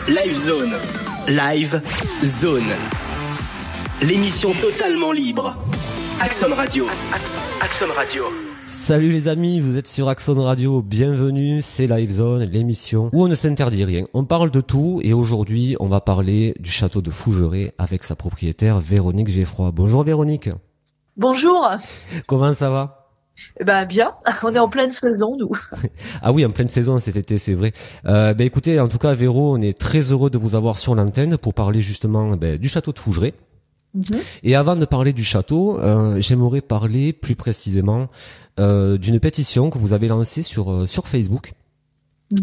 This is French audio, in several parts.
Live Zone. Live Zone. L'émission totalement libre. Axon Radio. Axon Radio. Salut les amis, vous êtes sur Axon Radio, bienvenue, c'est Live Zone, l'émission où on ne s'interdit rien. On parle de tout et aujourd'hui on va parler du château de Fougeray avec sa propriétaire Véronique Geffroy. Bonjour Véronique. Bonjour. Comment ça va ? Bien, on est en pleine saison nous. Ah oui, en pleine saison cet été, c'est vrai. Écoutez, en tout cas Véro, on est très heureux de vous avoir sur l'antenne pour parler justement du château de Fougeray. Et avant de parler du château, j'aimerais parler plus précisément d'une pétition que vous avez lancée sur Facebook.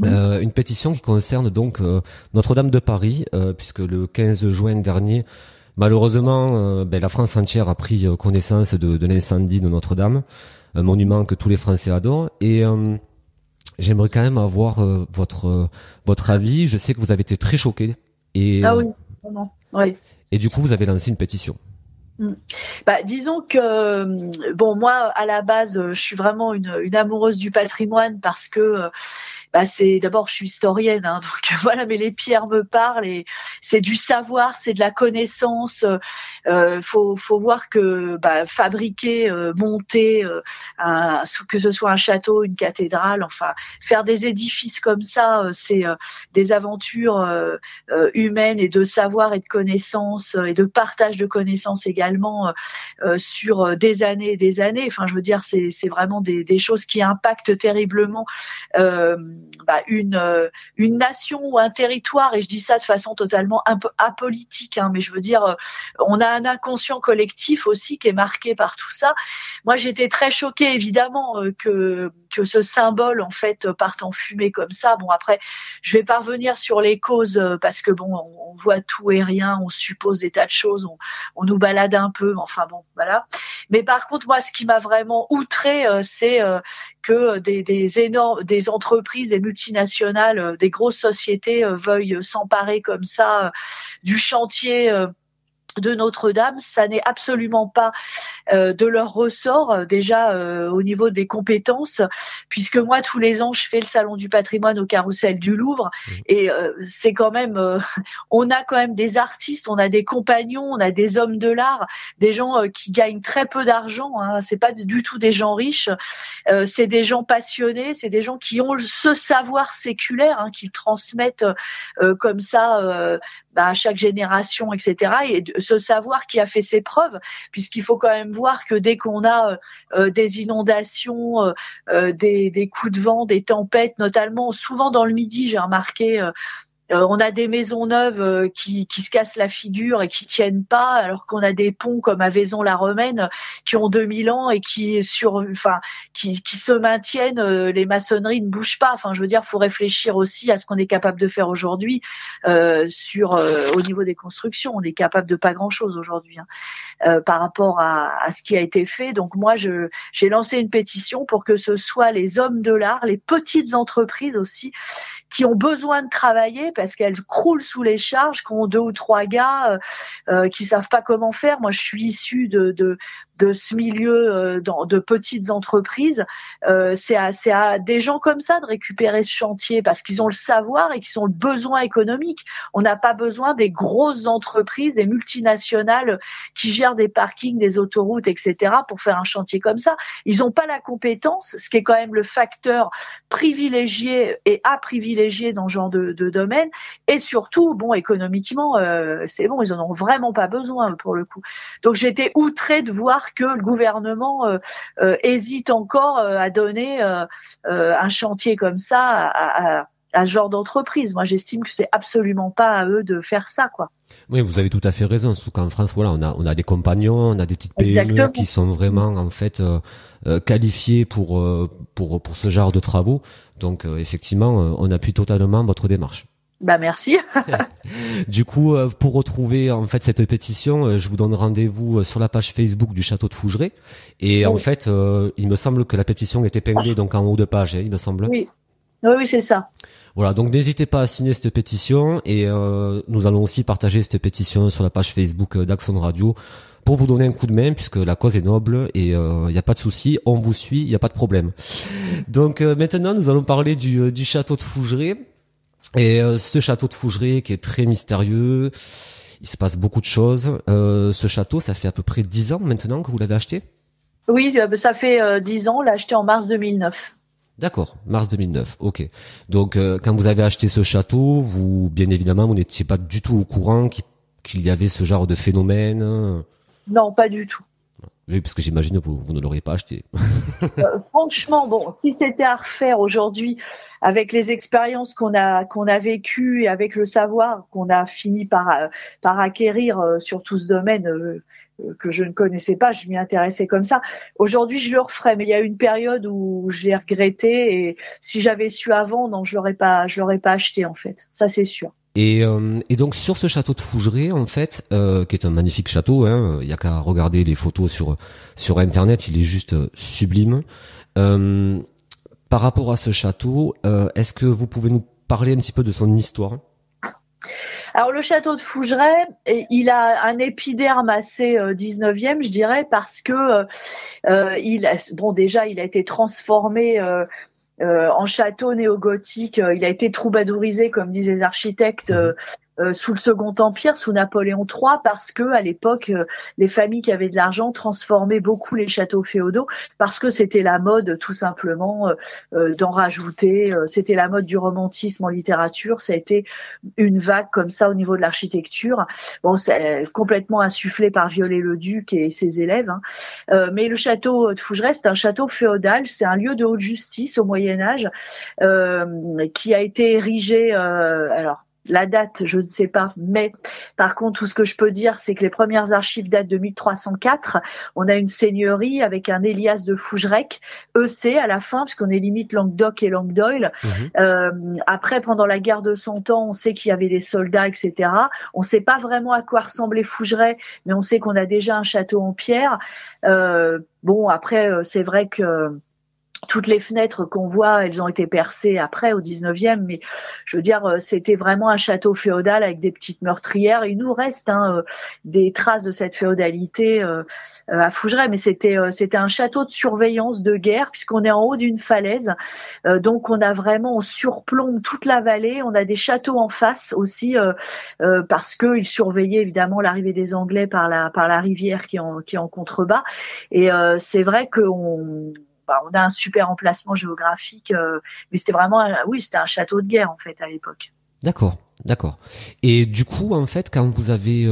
Une pétition qui concerne donc Notre-Dame de Paris, puisque le 15 juin dernier, malheureusement, la France entière a pris connaissance de l'incendie de Notre-Dame, un monument que tous les Français adorent. Et j'aimerais quand même avoir votre avis. Je sais que vous avez été très choqués. Ah oui, vraiment. Oui. Et du coup, vous avez lancé une pétition. Disons que moi à la base je suis vraiment une amoureuse du patrimoine parce que c'est d'abord je suis historienne donc voilà, mais les pierres me parlent et c'est du savoir, c'est de la connaissance. Faut voir que fabriquer, monter que ce soit un château, une cathédrale, enfin faire des édifices comme ça, c'est des aventures humaines et de savoir et de connaissances et de partage de connaissances également sur des années et des années. Enfin je veux dire c'est vraiment des choses qui impactent terriblement une nation ou un territoire, et je dis ça de façon totalement apolitique, mais je veux dire on a un inconscient collectif aussi qui est marqué par tout ça. Moi j'étais très choquée évidemment que ce symbole en fait parte en fumée comme ça. Bon après je vais pas revenir sur les causes parce que on voit tout et rien, on suppose des tas de choses, on nous balade un peu, enfin bon voilà. Mais par contre moi ce qui m'a vraiment outrée c'est que des entreprises, des multinationales, des grosses sociétés veuillent s'emparer comme ça du chantier de Notre-Dame. Ça n'est absolument pas de leur ressort déjà au niveau des compétences, puisque moi tous les ans je fais le salon du patrimoine au Carrousel du Louvre et c'est quand même on a quand même des artistes, on a des compagnons, on a des hommes de l'art, des gens qui gagnent très peu d'argent, c'est pas du tout des gens riches, c'est des gens passionnés, c'est des gens qui ont ce savoir séculaire qu'ils transmettent comme ça à chaque génération, etc. Et ce savoir qui a fait ses preuves, puisqu'il faut quand même voir que dès qu'on a des inondations, des coups de vent, des tempêtes, notamment souvent dans le Midi, j'ai remarqué, on a des maisons neuves qui se cassent la figure et qui tiennent pas, alors qu'on a des ponts comme à Vaison-la-Romaine qui ont 2000 ans et qui se maintiennent. Les maçonneries ne bougent pas. Enfin, je veux dire, faut réfléchir aussi à ce qu'on est capable de faire aujourd'hui au niveau des constructions. On est capable de pas grand-chose aujourd'hui par rapport à ce qui a été fait. Donc moi, j'ai lancé une pétition pour que ce soit les hommes de l'art, les petites entreprises aussi, qui ont besoin de travailler parce qu'elles croulent sous les charges, qui ont 2 ou 3 gars qui savent pas comment faire. Moi, je suis issue de ce milieu de petites entreprises. C'est à des gens comme ça de récupérer ce chantier parce qu'ils ont le savoir et qu'ils ont le besoin économique. On n'a pas besoin des grosses entreprises, des multinationales qui gèrent des parkings, des autoroutes, etc. pour faire un chantier comme ça. Ils n'ont pas la compétence, ce qui est quand même le facteur privilégié et à privilégier dans ce genre de domaine. Et surtout, économiquement, c'est bon, ils en ont vraiment pas besoin pour le coup. Donc j'étais outrée de voir que le gouvernement hésite encore à donner un chantier comme ça à ce genre d'entreprise. Moi, j'estime que c'est absolument pas à eux de faire ça, quoi. Oui, vous avez tout à fait raison. Surtout qu'en France, voilà, on a des compagnons, on a des petites PME Exactement. qui sont vraiment en fait qualifiées pour ce genre de travaux. Donc effectivement, on appuie totalement votre démarche. Merci. Du coup, pour retrouver en fait cette pétition, je vous donne rendez-vous sur la page Facebook du château de Fougeray. Et en fait, il me semble que la pétition est épinglée donc en haut de page, il me semble. Oui, c'est ça. Voilà, donc n'hésitez pas à signer cette pétition et nous allons aussi partager cette pétition sur la page Facebook d'Axon Radio pour vous donner un coup de main puisque la cause est noble et il n'y a pas de souci, on vous suit, il n'y a pas de problème. Donc maintenant, nous allons parler du château de Fougeray. Et ce château de Fougeray qui est très mystérieux, il se passe beaucoup de choses. Ce château, ça fait à peu près 10 ans maintenant que vous l'avez acheté? Oui, ça fait 10 ans. On l'a acheté en mars 2009. D'accord, mars 2009, ok. Donc quand vous avez acheté ce château, vous, bien évidemment, vous n'étiez pas du tout au courant qu'il y avait ce genre de phénomène. Non, pas du tout. Oui, parce que j'imagine que vous ne l'auriez pas acheté. Franchement, bon, si c'était à refaire aujourd'hui, avec les expériences qu'on a vécues et avec le savoir qu'on a fini par acquérir sur tout ce domaine que je ne connaissais pas, je m'y intéressais comme ça. Aujourd'hui, je le referais, mais il y a eu une période où j'ai regretté et si j'avais su avant, non, je l'aurais pas acheté en fait. Ça, c'est sûr. Et donc sur ce château de Fougeray, en fait, qui est un magnifique château, hein, il y a qu'à regarder les photos sur internet, il est juste sublime. Par rapport à ce château, est-ce que vous pouvez nous parler un petit peu de son histoire? Alors le château de Fougeray, il a un épiderme assez 19e, je dirais, parce que déjà il a été transformé en château néo-gothique. Il a été troubadourisé, comme disent les architectes, sous le Second Empire, sous Napoléon III, parce que à l'époque, les familles qui avaient de l'argent transformaient beaucoup les châteaux féodaux, parce que c'était la mode, tout simplement, d'en rajouter. C'était la mode du romantisme en littérature. Ça a été une vague comme ça au niveau de l'architecture. Bon, c'est complètement insufflé par Viollet-le-Duc et ses élèves. Hein. Mais le château de Fougeray, c'est un château féodal. C'est un lieu de haute justice au Moyen Âge qui a été érigé. Alors. La date, je ne sais pas, mais par contre, tout ce que je peux dire, c'est que les premières archives datent de 1304. On a une seigneurie avec un Élias de Fougerec, EC à la fin, puisqu'on est limite Languedoc et Languedoil. Après, pendant la guerre de Cent Ans, on sait qu'il y avait des soldats, etc. On ne sait pas vraiment à quoi ressemblait Fougeray, mais on sait qu'on a déjà un château en pierre. Bon, après, c'est vrai que toutes les fenêtres qu'on voit, elles ont été percées après au 19e, mais je veux dire, c'était vraiment un château féodal avec des petites meurtrières. Il nous reste des traces de cette féodalité à Fougeray, mais c'était un château de surveillance de guerre puisqu'on est en haut d'une falaise, donc on surplombe toute la vallée. On a des châteaux en face aussi parce que ils surveillaient évidemment l'arrivée des Anglais par la rivière qui est en contrebas. Et c'est vrai qu'on a un super emplacement géographique, mais c'était vraiment, c'était un château de guerre en fait à l'époque. D'accord. Et du coup, en fait, quand vous avez,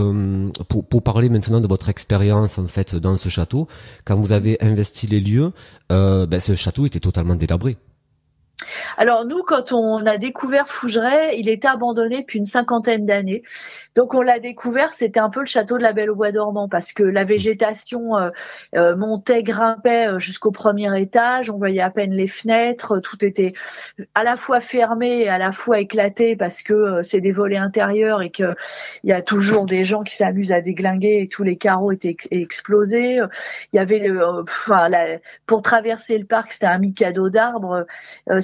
pour parler maintenant de votre expérience en fait dans ce château, quand vous avez investi les lieux, ce château était totalement délabré. Alors nous, quand on a découvert Fougeray, il était abandonné depuis une 50aine d'années. Donc on l'a découvert, c'était un peu le château de la Belle au Bois dormant parce que la végétation montait, grimpait jusqu'au premier étage. On voyait à peine les fenêtres, tout était à la fois fermé et à la fois éclaté parce que c'est des volets intérieurs et que il y a toujours des gens qui s'amusent à déglinguer et tous les carreaux étaient explosés. Il y avait pour traverser le parc, c'était un mikado d'arbres.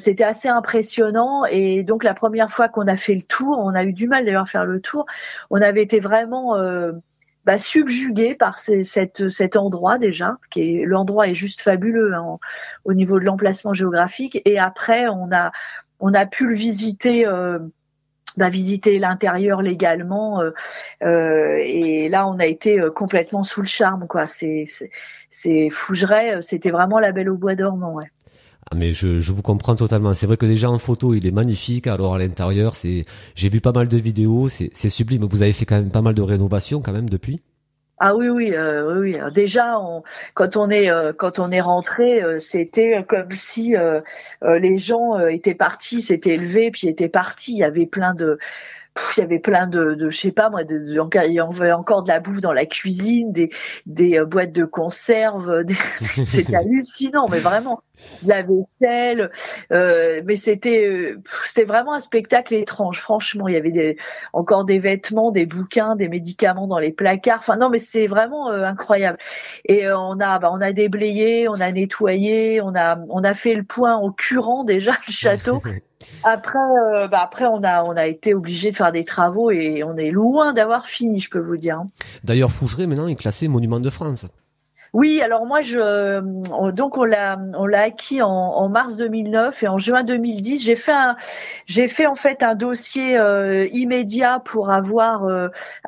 C'était assez impressionnant et donc la première fois qu'on a fait le tour, on a eu du mal d'ailleurs à faire le tour, on avait été vraiment subjugué par cet endroit déjà, l'endroit est juste fabuleux au niveau de l'emplacement géographique et après on a pu le visiter visiter l'intérieur légalement et là on a été complètement sous le charme quoi. C'est Fougeray, c'était vraiment la Belle au Bois dormant, ouais. Ah mais je vous comprends totalement. C'est vrai que déjà en photo il est magnifique. Alors à l'intérieur j'ai vu pas mal de vidéos, c'est sublime. Vous avez fait quand même pas mal de rénovations quand même depuis. Ah oui. Déjà, quand on est rentré, c'était comme si les gens étaient partis, s'étaient élevés, puis étaient partis. Il y avait plein de je sais pas moi, il y avait encore de la bouffe dans la cuisine, des boîtes de conserve, c'était hallucinant, mais vraiment, de la vaisselle, mais c'était vraiment un spectacle étrange, franchement, il y avait encore des vêtements, des bouquins, des médicaments dans les placards, enfin non, mais c'est vraiment incroyable. Et on a déblayé, on a nettoyé, on a fait le point en curant déjà le château. Après, on a été obligé de faire des travaux et on est loin d'avoir fini, je peux vous dire. D'ailleurs, Fougeray maintenant est classé monument de France. Oui, alors moi donc on l'a acquis en mars 2009 et en juin 2010, j'ai fait en fait un dossier immédiat pour avoir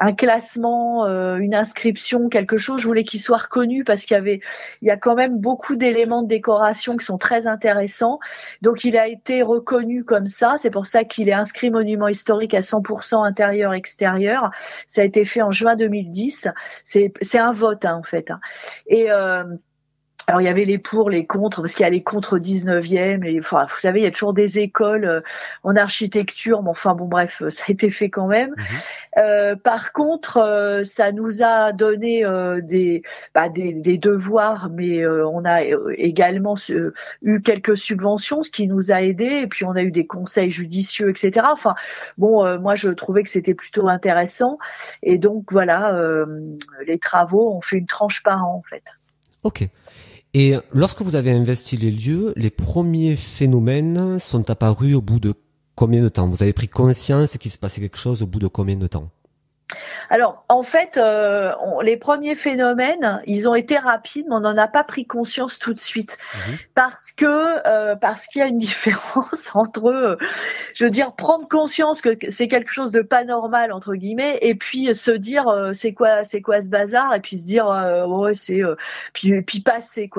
un classement, une inscription, quelque chose. Je voulais qu'il soit reconnu parce il y a quand même beaucoup d'éléments de décoration qui sont très intéressants. Donc il a été reconnu comme ça, c'est pour ça qu'il est inscrit monument historique à 100% intérieur extérieur. Ça a été fait en juin 2010. C'est un vote en fait. Et alors il y avait les pour, les contre, parce qu'il y a les contre 19e, et enfin vous savez il y a toujours des écoles en architecture, mais enfin bon bref ça a été fait quand même. Par contre ça nous a donné des devoirs, mais on a également eu quelques subventions, ce qui nous a aidés, et puis on a eu des conseils judicieux, etc. Enfin bon moi je trouvais que c'était plutôt intéressant, et donc voilà les travaux on fait une tranche par an en fait. Ok. Et lorsque vous avez investi les lieux, les premiers phénomènes sont apparus au bout de combien de temps? Vous avez pris conscience qu'il se passait quelque chose au bout de combien de temps? Alors, en fait, les premiers phénomènes, ils ont été rapides, mais on n'en a pas pris conscience tout de suite, parce qu'il y a une différence entre, je veux dire, prendre conscience que c'est quelque chose de pas normal entre guillemets, et puis se dire c'est quoi ce bazar, et puis se dire ouais c'est puis passer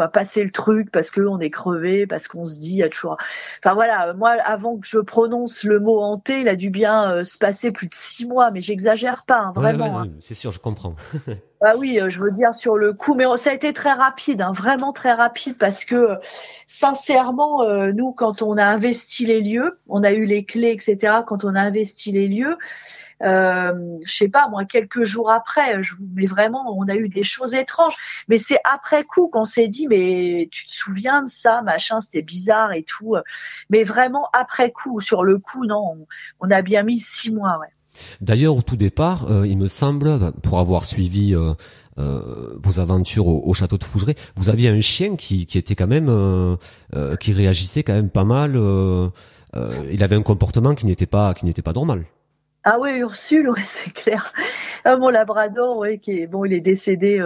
le truc parce que on est crevé, parce qu'on se dit il y a toujours, enfin voilà, moi avant que je prononce le mot hanté, il a dû bien se passer plus de 6 mois, mais j'exagère pas. Vraiment. Ouais, c'est sûr, je comprends. Ah oui, je veux dire sur le coup, mais ça a été très rapide, vraiment très rapide, parce que sincèrement, nous, quand on a investi les lieux, on a eu les clés, etc. Quand on a investi les lieux, je sais pas moi, quelques jours après, mais vraiment, on a eu des choses étranges. Mais c'est après coup qu'on s'est dit, mais tu te souviens de ça, machin, c'était bizarre et tout. Mais vraiment après coup, sur le coup, non, on a bien mis 6 mois, ouais. D'ailleurs, au tout départ, il me semble, pour avoir suivi vos aventures au château de Fougeray, vous aviez un chien qui était quand même, qui réagissait quand même pas mal. Il avait un comportement qui n'était pas normal. Ah oui, Ursule, ouais, c'est clair. Mon labrador, ouais, il est décédé,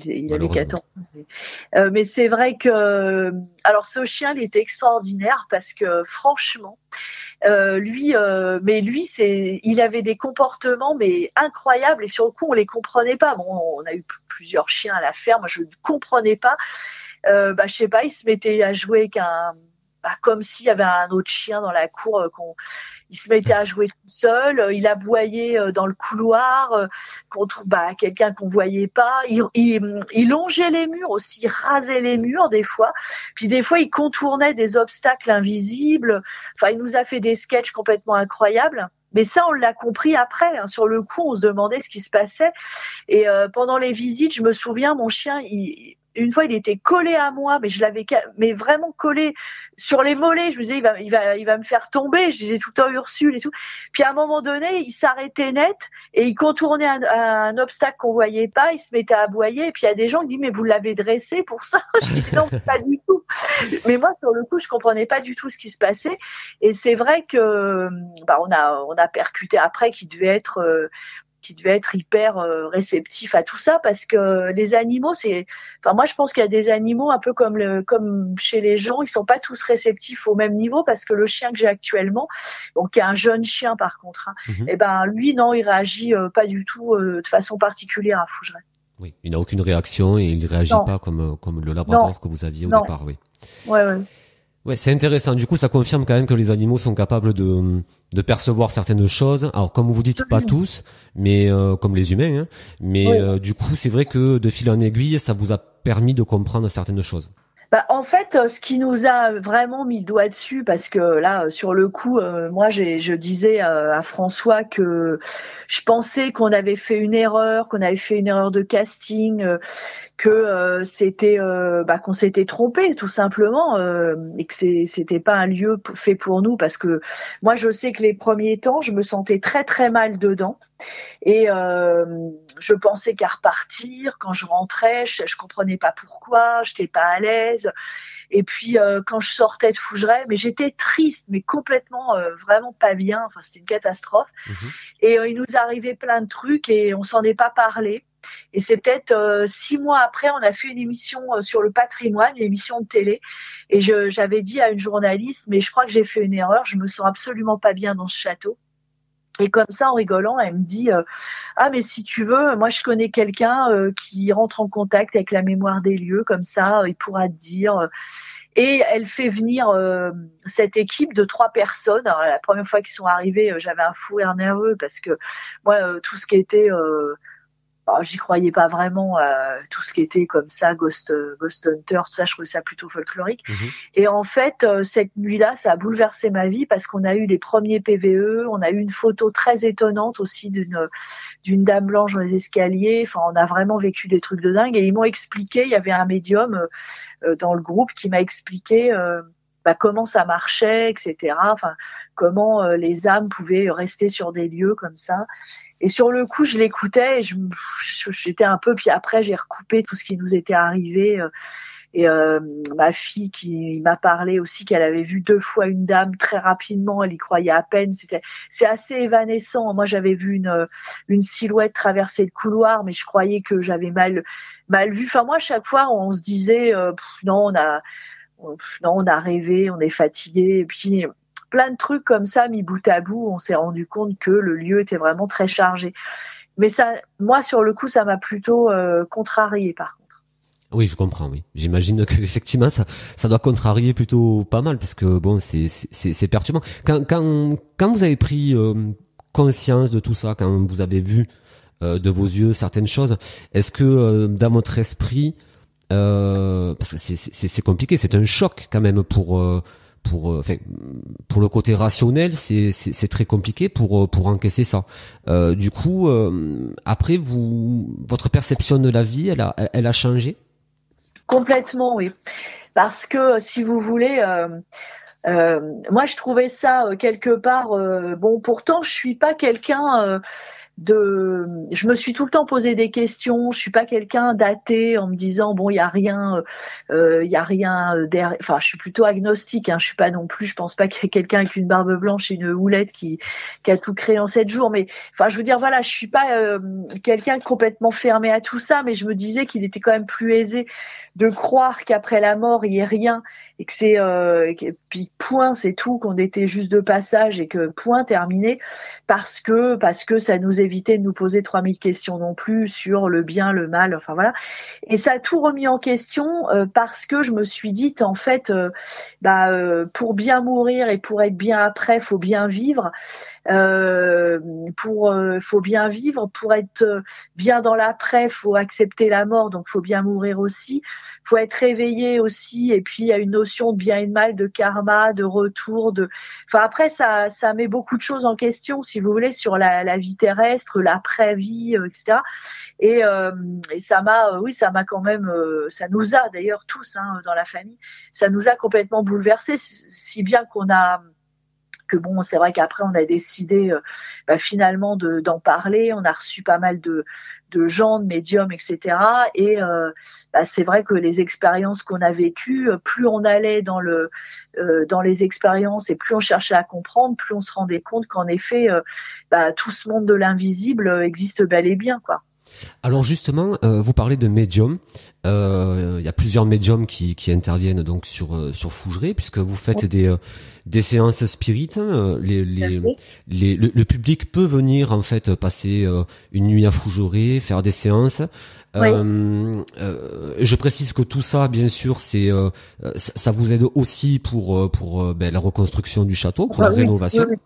il avait 14 ans. Mais c'est vrai que, alors ce chien, il était extraordinaire parce que franchement, lui, il avait des comportements mais incroyables, et sur le coup, on les comprenait pas. Bon, on a eu plusieurs chiens à la ferme, je ne comprenais pas. Je sais pas, il se mettait à jouer comme s'il y avait un autre chien dans la cour, il se mettait à jouer tout seul, il aboyait dans le couloir contre quelqu'un qu'on voyait pas, il longeait les murs aussi, il rasait les murs des fois, puis des fois il contournait des obstacles invisibles. Enfin, il nous a fait des sketchs complètement incroyables. Mais ça, on l'a compris après. Hein. Sur le coup, on se demandait ce qui se passait. Et pendant les visites, je me souviens, mon chien, une fois, il était collé à moi, mais je l'avais, mais vraiment collé sur les mollets. Je me disais, il va me faire tomber. Je disais tout le temps Ursule et tout. Puis à un moment donné, il s'arrêtait net et il contournait un obstacle qu'on voyait pas. Il se mettait à aboyer. Et puis il y a des gens qui disent, mais vous l'avez dressé pour ça? Je dis non, pas du tout. Mais moi, sur le coup, je comprenais pas du tout ce qui se passait. Et c'est vrai que, on a percuté après qu'il devait être hyper réceptif à tout ça, parce que les animaux, moi je pense qu'il y a des animaux un peu comme chez les gens, ils sont pas tous réceptifs au même niveau, parce que le chien que j'ai actuellement, donc qui est un jeune chien par contre, lui non, il réagit pas du tout de façon particulière à Fougeray. Oui, il n'a aucune réaction et il réagit pas comme le labrador que vous aviez au départ, oui. Ouais. Ouais, c'est intéressant. Du coup, ça confirme quand même que les animaux sont capables de percevoir certaines choses. Alors, comme vous dites, pas tous, mais comme les humains. Hein. Mais du coup, c'est vrai que de fil en aiguille, ça vous a permis de comprendre certaines choses. En fait, ce qui nous a vraiment mis le doigt dessus, parce que là, sur le coup, moi, je disais à François que je pensais qu'on avait fait une erreur, de casting, que c'était qu'on s'était trompé tout simplement, et que c'était pas un lieu fait pour nous, parce que moi, je sais que les premiers temps, je me sentais très très mal dedans. Et je pensais qu'à repartir. Quand je rentrais, je comprenais pas pourquoi, j'étais pas à l'aise. Et puis quand je sortais de Fougeray, mais j'étais triste, mais complètement vraiment pas bien. Enfin, c'était une catastrophe. Et il nous arrivait plein de trucs et on s'en est pas parlé. Et c'est peut-être 6 mois après, on a fait une émission sur le patrimoine, une émission de télé. Et j'avais dit à une journaliste, mais je crois que j'ai fait une erreur, je me sens absolument pas bien dans ce château. Et comme ça, en rigolant, elle me dit ah mais si tu veux, moi je connais quelqu'un qui rentre en contact avec la mémoire des lieux, comme ça, il pourra te dire. Et elle fait venir cette équipe de 3 personnes. Alors, la première fois qu'ils sont arrivés, j'avais un fou rire nerveux parce que moi, tout ce qui était j'y croyais pas vraiment, tout ce qui était comme ça, Ghost Hunter, tout ça, je trouvais ça plutôt folklorique. Et en fait, cette nuit-là, ça a bouleversé ma vie parce qu'on a eu les premiers PVE, on a eu une photo très étonnante aussi d'une dame blanche dans les escaliers. Enfin, on a vraiment vécu des trucs de dingue. Et ils m'ont expliqué, il y avait un médium dans le groupe qui m'a expliqué comment ça marchait, etc. Enfin, comment les âmes pouvaient rester sur des lieux comme ça. Et sur le coup, je l'écoutais et j'étais un peu, puis après, j'ai recoupé tout ce qui nous était arrivé. Et ma fille qui m'a parlé aussi qu'elle avait vu 2 fois une dame très rapidement, elle y croyait à peine. C'est assez évanescent. Moi, j'avais vu une silhouette traverser le couloir, mais je croyais que j'avais mal vu. Enfin, moi, à chaque fois, on se disait non, on a rêvé, on est fatigué. Et puis plein de trucs comme ça mis bout à bout, on s'est rendu compte que le lieu était vraiment très chargé. Mais ça, moi, sur le coup, ça m'a plutôt contrariée, par contre. Oui, je comprends, oui. J'imagine que effectivement ça doit contrarier plutôt pas mal parce que bon, c'est perturbant. Quand vous avez pris conscience de tout ça, quand vous avez vu de vos yeux certaines choses, est-ce que dans votre esprit, parce que c'est compliqué, c'est un choc quand même pour le côté rationnel, c'est très compliqué pour encaisser ça. Du coup, après votre perception de la vie, elle a changé? Complètement, oui. Parce que si vous voulez, moi je trouvais ça quelque part bon. Pourtant, je suis pas quelqu'un je me suis tout le temps posé des questions. Je suis pas quelqu'un d'athée en me disant bon, il y a rien derrière. Enfin, je suis plutôt agnostique, hein. Je suis pas non plus, je pense pas qu'il y ait quelqu'un avec une barbe blanche et une houlette qui a tout créé en 7 jours. Mais enfin, je veux dire, voilà, je suis pas quelqu'un complètement fermé à tout ça, mais je me disais qu'il était quand même plus aisé de croire qu'après la mort il y ait rien et que c'est puis point, c'est tout, qu'on était juste de passage et que point, terminé, parce que ça nous évitait de nous poser 3000 questions non plus sur le bien, le mal, enfin voilà. Et ça a tout remis en question parce que je me suis dit en fait pour bien mourir et pour être bien après, faut bien vivre. Faut bien vivre, pour être bien dans l'après, faut accepter la mort, donc faut bien mourir aussi. Faut être réveillé aussi, et puis il y a une notion de bien et de mal, de karma, de retour, enfin après ça met beaucoup de choses en question, si vous voulez, sur la vie terrestre, l'après-vie, etc. Et ça m'a quand même, ça nous a d'ailleurs tous, hein, dans la famille, ça nous a complètement bouleversés, si bien que bon, c'est vrai qu'après on a décidé finalement d'en parler. On a reçu pas mal de gens, de médiums, etc. Et c'est vrai que les expériences qu'on a vécues, plus on allait dans les expériences et plus on cherchait à comprendre, plus on se rendait compte qu'en effet, tout ce monde de l'invisible existe bel et bien, quoi. Alors justement, vous parlez de médium. Il y a plusieurs médiums qui interviennent donc sur Fougeray, puisque vous faites des séances spirites. Le public peut venir en fait passer une nuit à Fougeray, faire des séances. Oui. Je précise que tout ça, bien sûr, ça vous aide aussi pour la reconstruction du château, pour la rénovation. Oui.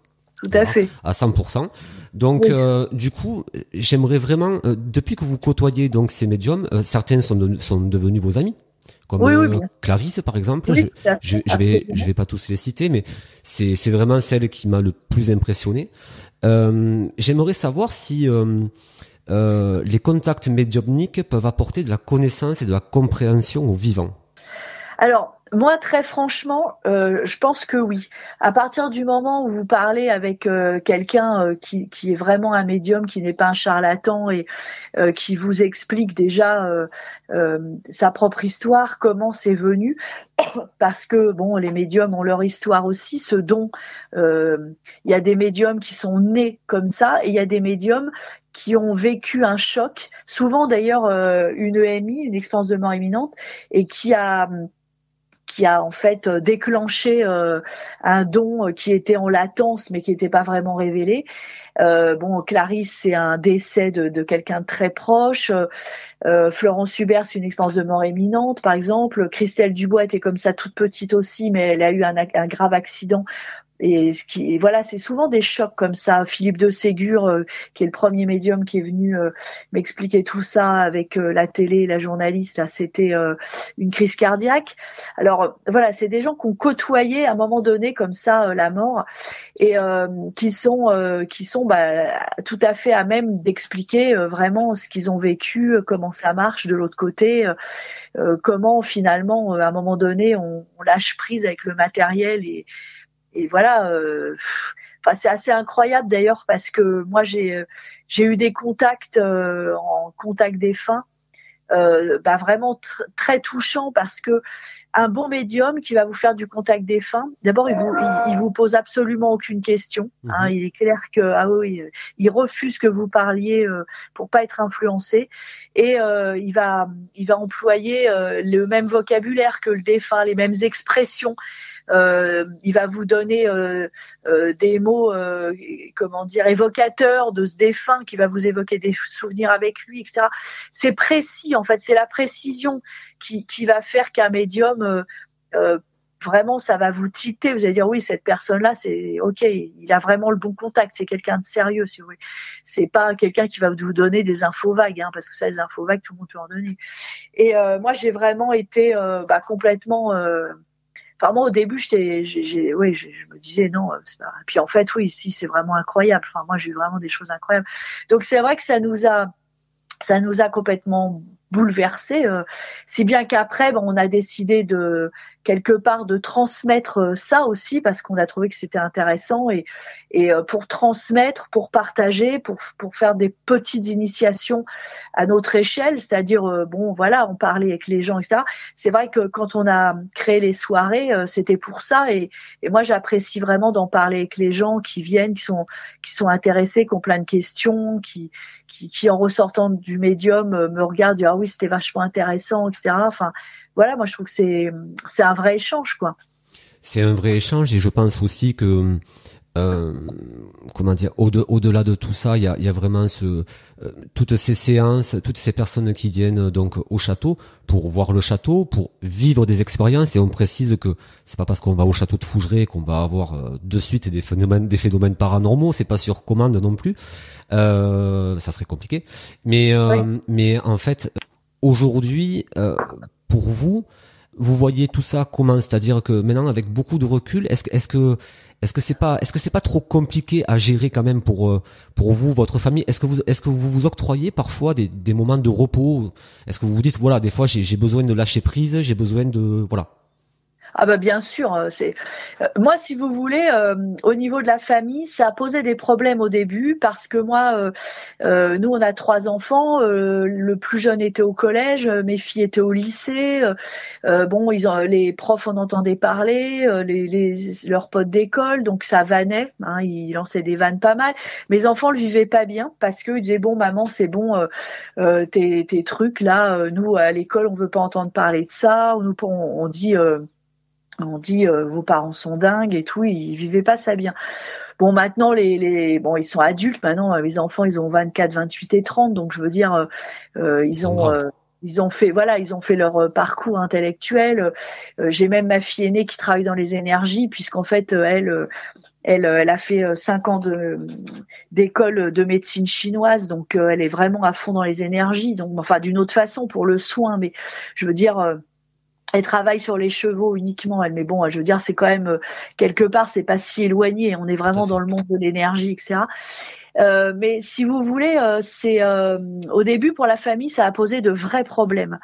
Tout à fait. À 100%. Donc, du coup, j'aimerais vraiment, depuis que vous côtoyez donc ces médiums, certains sont devenus vos amis, comme Clarisse par exemple. Oui, je vais pas tous les citer, mais c'est vraiment celle qui m'a le plus impressionné. J'aimerais savoir si les contacts médiumniques peuvent apporter de la connaissance et de la compréhension aux vivants. Alors, moi, très franchement, je pense que oui. À partir du moment où vous parlez avec quelqu'un qui est vraiment un médium, qui n'est pas un charlatan et qui vous explique déjà sa propre histoire, comment c'est venu, parce que bon, les médiums ont leur histoire aussi, ce don. Il y a des médiums qui sont nés comme ça, et il y a des médiums qui ont vécu un choc, souvent d'ailleurs une EMI, une expérience de mort imminente, et qui a en fait déclenché un don qui était en latence mais qui n'était pas vraiment révélé. Clarisse, c'est un décès de quelqu'un de très proche. Florence Hubert, c'est une expérience de mort imminente, par exemple. Christelle Dubois était comme ça toute petite aussi, mais elle a eu un grave accident. Et c'est souvent des chocs comme ça. Philippe de Ségur, qui est le premier médium qui est venu m'expliquer tout ça avec la télé, la journaliste, là, c'était une crise cardiaque. Alors voilà, c'est des gens qui ont côtoyé à un moment donné comme ça la mort et qui sont tout à fait à même d'expliquer vraiment ce qu'ils ont vécu, comment ça marche de l'autre côté, comment finalement à un moment donné on lâche prise avec le matériel et voilà, c'est assez incroyable d'ailleurs parce que moi j'ai eu des contacts en contact défunt, vraiment très touchants parce que un bon médium qui va vous faire du contact défunt, d'abord il vous pose absolument aucune question. Hein, il est clair que il refuse que vous parliez pour pas être influencé et il va employer le même vocabulaire que le défunt, les mêmes expressions. Il va vous donner des mots, évocateurs de ce défunt, qui va vous évoquer des souvenirs avec lui, etc. C'est précis, en fait, c'est la précision qui va faire qu'un médium, vraiment, ça va vous tilter. Vous allez dire, oui, cette personne-là, c'est ok, il a vraiment le bon contact, c'est quelqu'un de sérieux, si vous voulez. C'est pas quelqu'un qui va vous donner des infos vagues, hein, parce que ça, les infos vagues, tout le monde peut en donner. Et moi, j'ai vraiment été complètement... moi au début je me disais non, c'est pas... Puis en fait oui, si, c'est vraiment incroyable. Enfin moi j'ai eu vraiment des choses incroyables. Donc c'est vrai que ça nous a complètement bouleversé, si bien qu'après on a décidé de quelque part de transmettre ça aussi parce qu'on a trouvé que c'était intéressant et pour transmettre, pour partager, pour faire des petites initiations à notre échelle, c'est-à-dire on parlait avec les gens, etc. C'est vrai que quand on a créé les soirées, c'était pour ça et moi j'apprécie vraiment d'en parler avec les gens qui viennent, qui sont intéressés, qui ont plein de questions, qui en ressortant du médium me regardent, disent, ah oui c'était vachement intéressant, etc. Enfin voilà, moi je trouve que c'est un vrai échange quoi. C'est un vrai échange et je pense aussi que au-delà de tout ça, il y a vraiment toutes ces séances, toutes ces personnes qui viennent donc au château pour voir le château, pour vivre des expériences. Et on précise que c'est pas parce qu'on va au château de Fougeray qu'on va avoir de suite des phénomènes paranormaux. C'est pas sur commande non plus. Ça serait compliqué. Mais en fait, aujourd'hui, pour vous voyez tout ça comment? C'est-à-dire que maintenant, avec beaucoup de recul, est-ce que c'est pas trop compliqué à gérer quand même pour vous, votre famille? Est-ce que vous octroyez parfois des moments de repos? Est-ce que vous vous dites voilà, des fois j'ai besoin de lâcher prise, j'ai besoin de voilà. Ah bah bien sûr, moi si vous voulez au niveau de la famille, ça a posé des problèmes au début parce que moi nous on a 3 enfants, le plus jeune était au collège, mes filles étaient au lycée, les profs en entendaient parler, leurs potes d'école, donc ça vannait, hein, ils lançaient des vannes pas mal. Mes enfants le vivaient pas bien parce que ils disaient bon maman c'est bon tes trucs là, nous à l'école on veut pas entendre parler de ça, on dit vos parents sont dingues et tout, ils vivaient pas ça bien. Bon maintenant ils sont adultes maintenant, les enfants ils ont 24, 28 et 30, donc je veux dire ils ont fait leur parcours intellectuel. J'ai même ma fille aînée qui travaille dans les énergies puisqu'en fait elle a fait 5 ans d'école de médecine chinoise, donc elle est vraiment à fond dans les énergies, donc enfin d'une autre façon pour le soin, mais je veux dire elle travaille sur les chevaux uniquement, mais bon, je veux dire, c'est quand même quelque part, c'est pas si éloigné. On est vraiment dans le monde de l'énergie, etc. Mais si vous voulez, c'est au début pour la famille, ça a posé de vrais problèmes.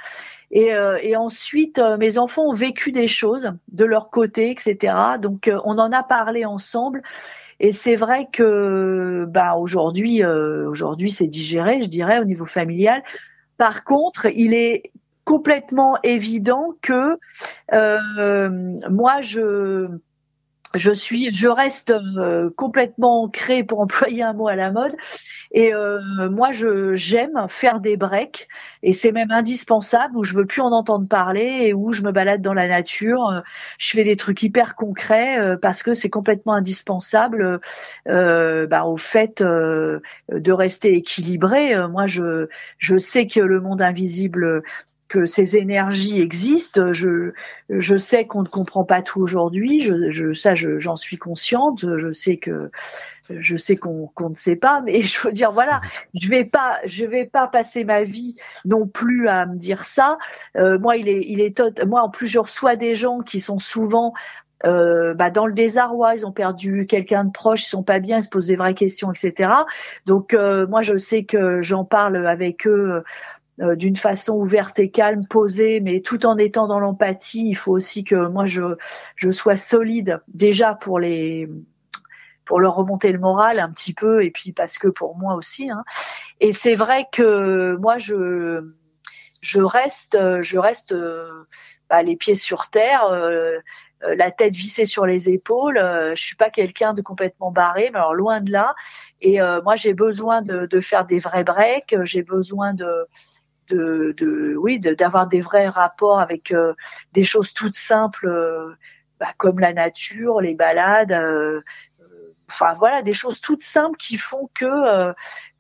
Et ensuite, mes enfants ont vécu des choses de leur côté, etc. Donc, on en a parlé ensemble. Et c'est vrai que, aujourd'hui, c'est digéré, je dirais, au niveau familial. Par contre, il est complètement évident que moi je reste complètement ancrée, pour employer un mot à la mode. Et moi, j'aime faire des breaks, et c'est même indispensable, où je veux plus en entendre parler et où je me balade dans la nature. Je fais des trucs hyper concrets parce que c'est complètement indispensable au fait de rester équilibré. Moi, je sais que le monde invisible, que ces énergies existent. Je sais qu'on ne comprend pas tout aujourd'hui. J'en suis consciente. Je sais qu'on ne sait pas, mais je veux dire, voilà, je vais pas passer ma vie non plus à me dire ça. Moi, moi, en plus, je reçois des gens qui sont souvent dans le désarroi, ils ont perdu quelqu'un de proche, ils sont pas bien, ils se posent des vraies questions, etc. Donc, moi, je sais que j'en parle avec eux d'une façon ouverte et calme, posée, mais tout en étant dans l'empathie. Il faut aussi que moi je sois solide, déjà pour leur remonter le moral un petit peu, et puis parce que pour moi aussi, hein. Et c'est vrai que moi je reste les pieds sur terre, la tête vissée sur les épaules. Je suis pas quelqu'un de complètement barré, mais alors loin de là. Et moi j'ai besoin de faire des vrais breaks, j'ai besoin d'avoir des vrais rapports avec des choses toutes simples, comme la nature, les balades, des choses toutes simples qui font que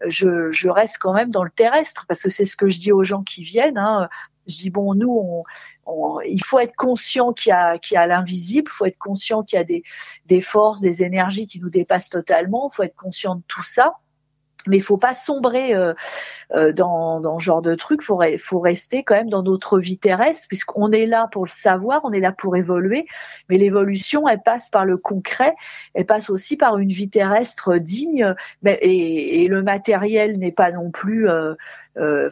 je reste quand même dans le terrestre, parce que c'est ce que je dis aux gens qui viennent, hein. Je dis nous il faut être conscient qu'il y a l'invisible, il faut être conscient qu'il y a des forces, des énergies qui nous dépassent totalement, il faut être conscient de tout ça. Mais il faut pas sombrer dans ce genre de truc. Faut rester quand même dans notre vie terrestre, puisqu'on est là pour le savoir, on est là pour évoluer. Mais l'évolution, elle passe par le concret, elle passe aussi par une vie terrestre digne. Et le matériel n'est pas non plus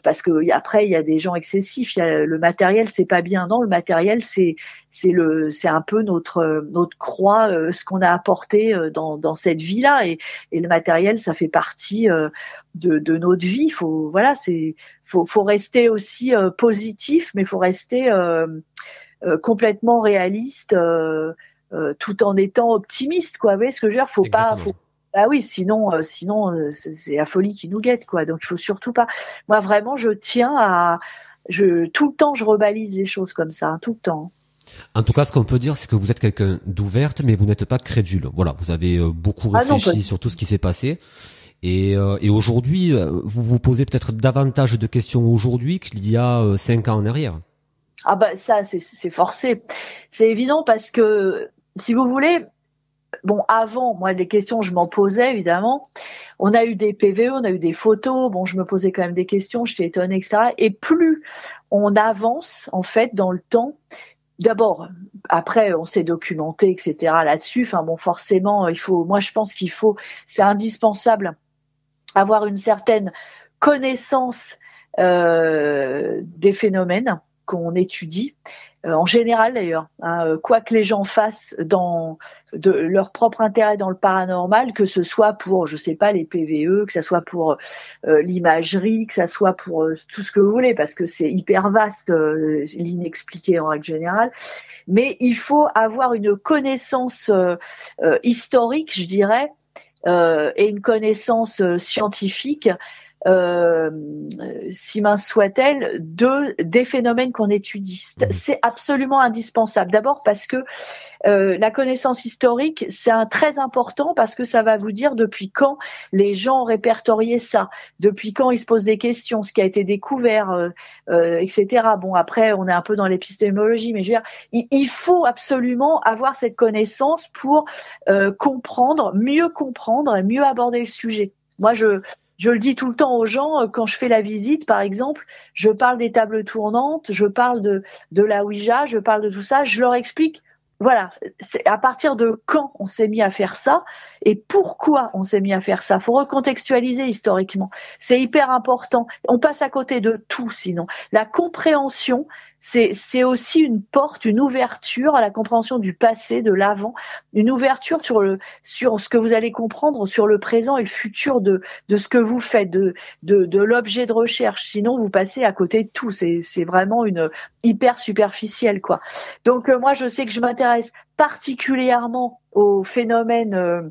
parce que après il y a des gens excessifs. Le matériel, c'est pas bien. Non, le matériel, c'est un peu notre croix, ce qu'on a apporté dans cette vie-là. Et le matériel, ça fait partie de notre vie. Faut rester aussi positif, mais faut rester complètement réaliste, tout en étant optimiste, quoi. Vous voyez ce que je veux dire? Ah oui, sinon c'est la folie qui nous guette, quoi. Donc il faut surtout pas. Moi vraiment, je tiens tout le temps je rebalise les choses comme ça, hein, tout le temps. En tout cas, ce qu'on peut dire, c'est que vous êtes quelqu'un d'ouverte, mais vous n'êtes pas crédule. Voilà, vous avez beaucoup réfléchi sur tout ce qui s'est passé. Et aujourd'hui, vous vous posez peut-être davantage de questions aujourd'hui qu'il y a 5 ans en arrière. Ah ça, c'est forcé. C'est évident, parce que, si vous voulez, avant, moi, les questions, je m'en posais, évidemment. On a eu des PVE, on a eu des photos. Je me posais quand même des questions, j'étais étonnée, etc. Et plus on avance, en fait, dans le temps, d'abord, après, on s'est documenté, etc. là-dessus. Forcément, c'est indispensable avoir une certaine connaissance des phénomènes qu'on étudie, en général d'ailleurs, hein, quoi que les gens fassent de leur propre intérêt dans le paranormal, que ce soit pour, je sais pas, les PVE, que ça soit pour l'imagerie, que ça soit pour tout ce que vous voulez, parce que c'est hyper vaste, l'inexpliqué en règle générale. Mais il faut avoir une connaissance historique, je dirais, et une connaissance scientifique, si mince soit-elle, des phénomènes qu'on étudie. C'est absolument indispensable. D'abord parce que la connaissance historique, c'est très important, parce que ça va vous dire depuis quand les gens ont répertorié ça, depuis quand ils se posent des questions, ce qui a été découvert, etc. Après, on est un peu dans l'épistémologie, mais je veux dire, il faut absolument avoir cette connaissance pour comprendre et mieux aborder le sujet. Moi, je le dis tout le temps aux gens, quand je fais la visite, par exemple, je parle des tables tournantes, je parle de la Ouija, je parle de tout ça, je leur explique, voilà, c'est à partir de quand on s'est mis à faire ça et pourquoi on s'est mis à faire ça. Faut recontextualiser historiquement. C'est hyper important. On passe à côté de tout sinon. La compréhension, c'est aussi une porte, une ouverture à la compréhension du passé, de l'avant, une ouverture sur ce que vous allez comprendre sur le présent et le futur de ce que vous faites, de l'objet de recherche. Sinon, vous passez à côté de tout. C'est vraiment une hyper superficielle, quoi. Donc moi, je sais que je m'intéresse particulièrement au phénomène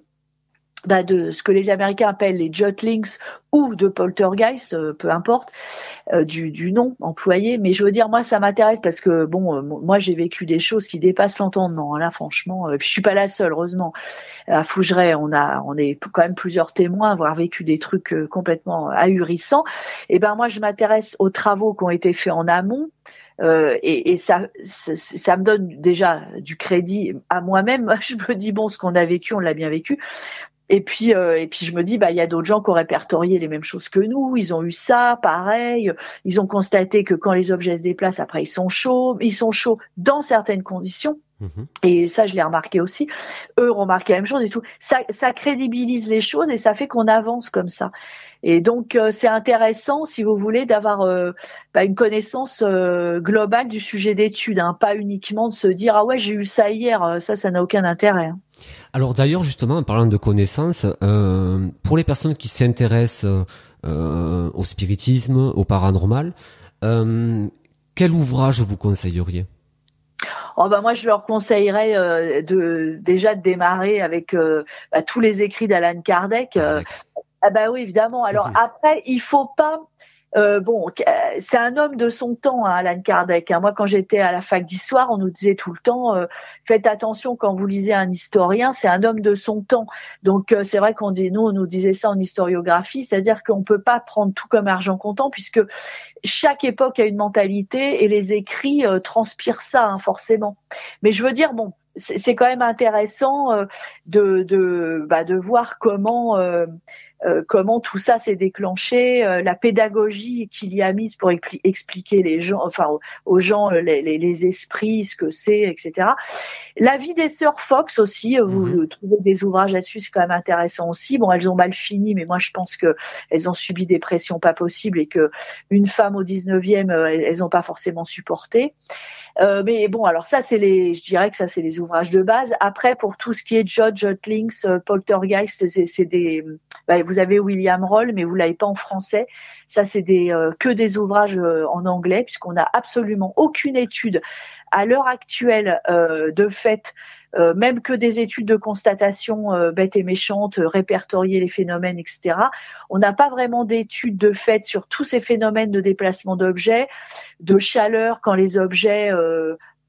de ce que les Américains appellent les Jotlings ou de poltergeist, peu importe du nom employé, mais je veux dire, moi ça m'intéresse parce que moi j'ai vécu des choses qui dépassent l'entendement, là franchement, je suis pas la seule, heureusement. À Fougeray, on est quand même plusieurs témoins à avoir vécu des trucs complètement ahurissants. Et ben moi je m'intéresse aux travaux qui ont été faits en amont. Et ça me donne déjà du crédit à moi-même. Je me dis ce qu'on a vécu, on l'a bien vécu. Et puis je me dis, il y a d'autres gens qui ont répertorié les mêmes choses que nous. Ils ont eu ça, pareil. Ils ont constaté que quand les objets se déplacent, après ils sont chauds. Ils sont chauds dans certaines conditions. Et ça, je l'ai remarqué aussi. Eux ont remarqué la même chose et tout. Ça crédibilise les choses et ça fait qu'on avance comme ça. Et donc, c'est intéressant, si vous voulez, d'avoir une connaissance globale du sujet d'étude, hein, pas uniquement de se dire ah ouais j'ai eu ça hier. Ça n'a aucun intérêt. Hein. Alors d'ailleurs, justement, en parlant de connaissances, pour les personnes qui s'intéressent au spiritisme, au paranormal, quel ouvrage vous conseilleriez ? Moi je leur conseillerais déjà de démarrer avec tous les écrits d'Alan Kardec. Oui, évidemment. Alors après, il faut pas c'est un homme de son temps, hein, Alan Kardec. Hein. Moi, quand j'étais à la fac d'histoire, on nous disait tout le temps faites attention quand vous lisez un historien, c'est un homme de son temps. Donc c'est vrai on nous disait ça en historiographie, c'est-à-dire qu'on peut pas prendre tout comme argent comptant puisque chaque époque a une mentalité et les écrits transpirent ça, hein, forcément. Mais je veux dire c'est quand même intéressant de voir comment tout ça s'est déclenché, la pédagogie qu'il y a mise pour expliquer aux gens les esprits, ce que c'est, etc. La vie des sœurs Fox aussi, vous trouvez des ouvrages là-dessus, c'est quand même intéressant aussi. Elles ont mal fini, mais moi je pense que elles ont subi des pressions pas possibles et que une femme au 19e, elles ont pas forcément supporté. Alors ça je dirais que ça c'est les ouvrages de base. Après pour tout ce qui est Jotlings, poltergeist, c'est des vous avez William Roll, mais vous l'avez pas en français. Ça c'est que des ouvrages en anglais puisqu'on n'a absolument aucune étude à l'heure actuelle de fait. Même que des études de constatation bêtes et méchantes, répertorier les phénomènes, etc. On n'a pas vraiment d'études de fait sur tous ces phénomènes de déplacement d'objets, de chaleur quand les objets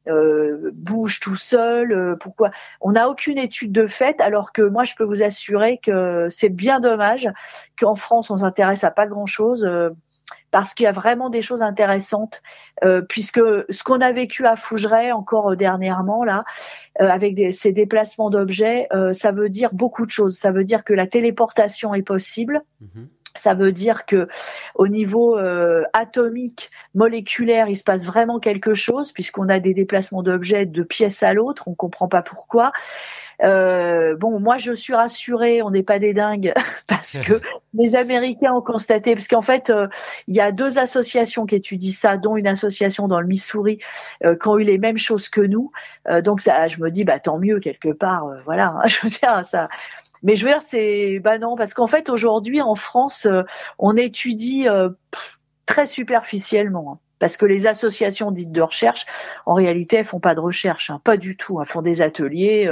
bougent tout seuls. Pourquoi ? On n'a aucune étude de fait, alors que moi je peux vous assurer que c'est bien dommage qu'en France on s'intéresse à pas grand-chose. Parce qu'il y a vraiment des choses intéressantes, puisque ce qu'on a vécu à Fougeray encore dernièrement là, avec ces déplacements d'objets, ça veut dire beaucoup de choses. Ça veut dire que la téléportation est possible. Ça veut dire que au niveau atomique, moléculaire, il se passe vraiment quelque chose, puisqu'on a des déplacements d'objets de pièce à l'autre. On comprend pas pourquoi. Moi je suis rassurée, on n'est pas des dingues parce que les Américains ont constaté, parce qu'en fait il y a 2 associations qui étudient ça, dont une association dans le Missouri qui ont eu les mêmes choses que nous. Donc ça, je me dis tant mieux quelque part, voilà. Je veux dire ça. Mais je veux dire c'est non, parce qu'en fait aujourd'hui en France on étudie très superficiellement. Parce que les associations dites de recherche, en réalité, elles font pas de recherche, hein, pas du tout. Elles font des ateliers,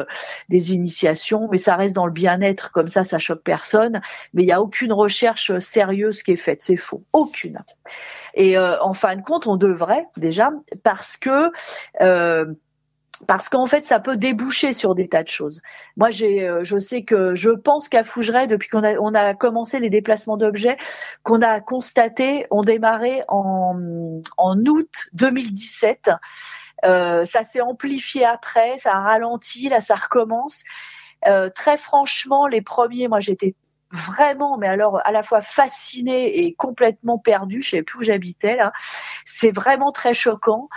des initiations, mais ça reste dans le bien-être, comme ça choque personne. Mais il y a aucune recherche sérieuse qui est faite, c'est faux, aucune. Et en fin de compte, on devrait déjà, parce qu'en fait, ça peut déboucher sur des tas de choses. Moi, je pense qu'à Fougeray, depuis qu'on a commencé les déplacements d'objets, qu'on a constaté, ont démarré en août 2017. Ça s'est amplifié après, ça a ralenti, là, ça recommence. Très franchement, les premiers, moi, j'étais vraiment, mais alors à la fois fascinée et complètement perdue, je savais plus où j'habitais là. C'est vraiment très choquant.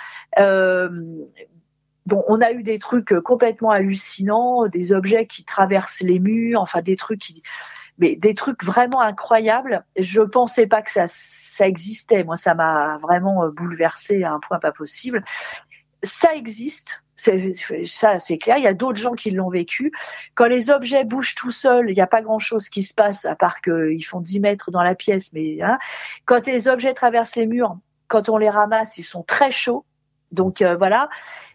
On a eu des trucs complètement hallucinants, des objets qui traversent les murs, enfin des trucs vraiment incroyables. Je pensais pas que ça existait. Moi, ça m'a vraiment bouleversée à un point pas possible. Ça existe. Ça, c'est clair. Il y a d'autres gens qui l'ont vécu. Quand les objets bougent tout seuls, il n'y a pas grand-chose qui se passe, à part qu'ils font 10 mètres dans la pièce. Mais quand les objets traversent les murs, quand on les ramasse, ils sont très chauds. Donc voilà.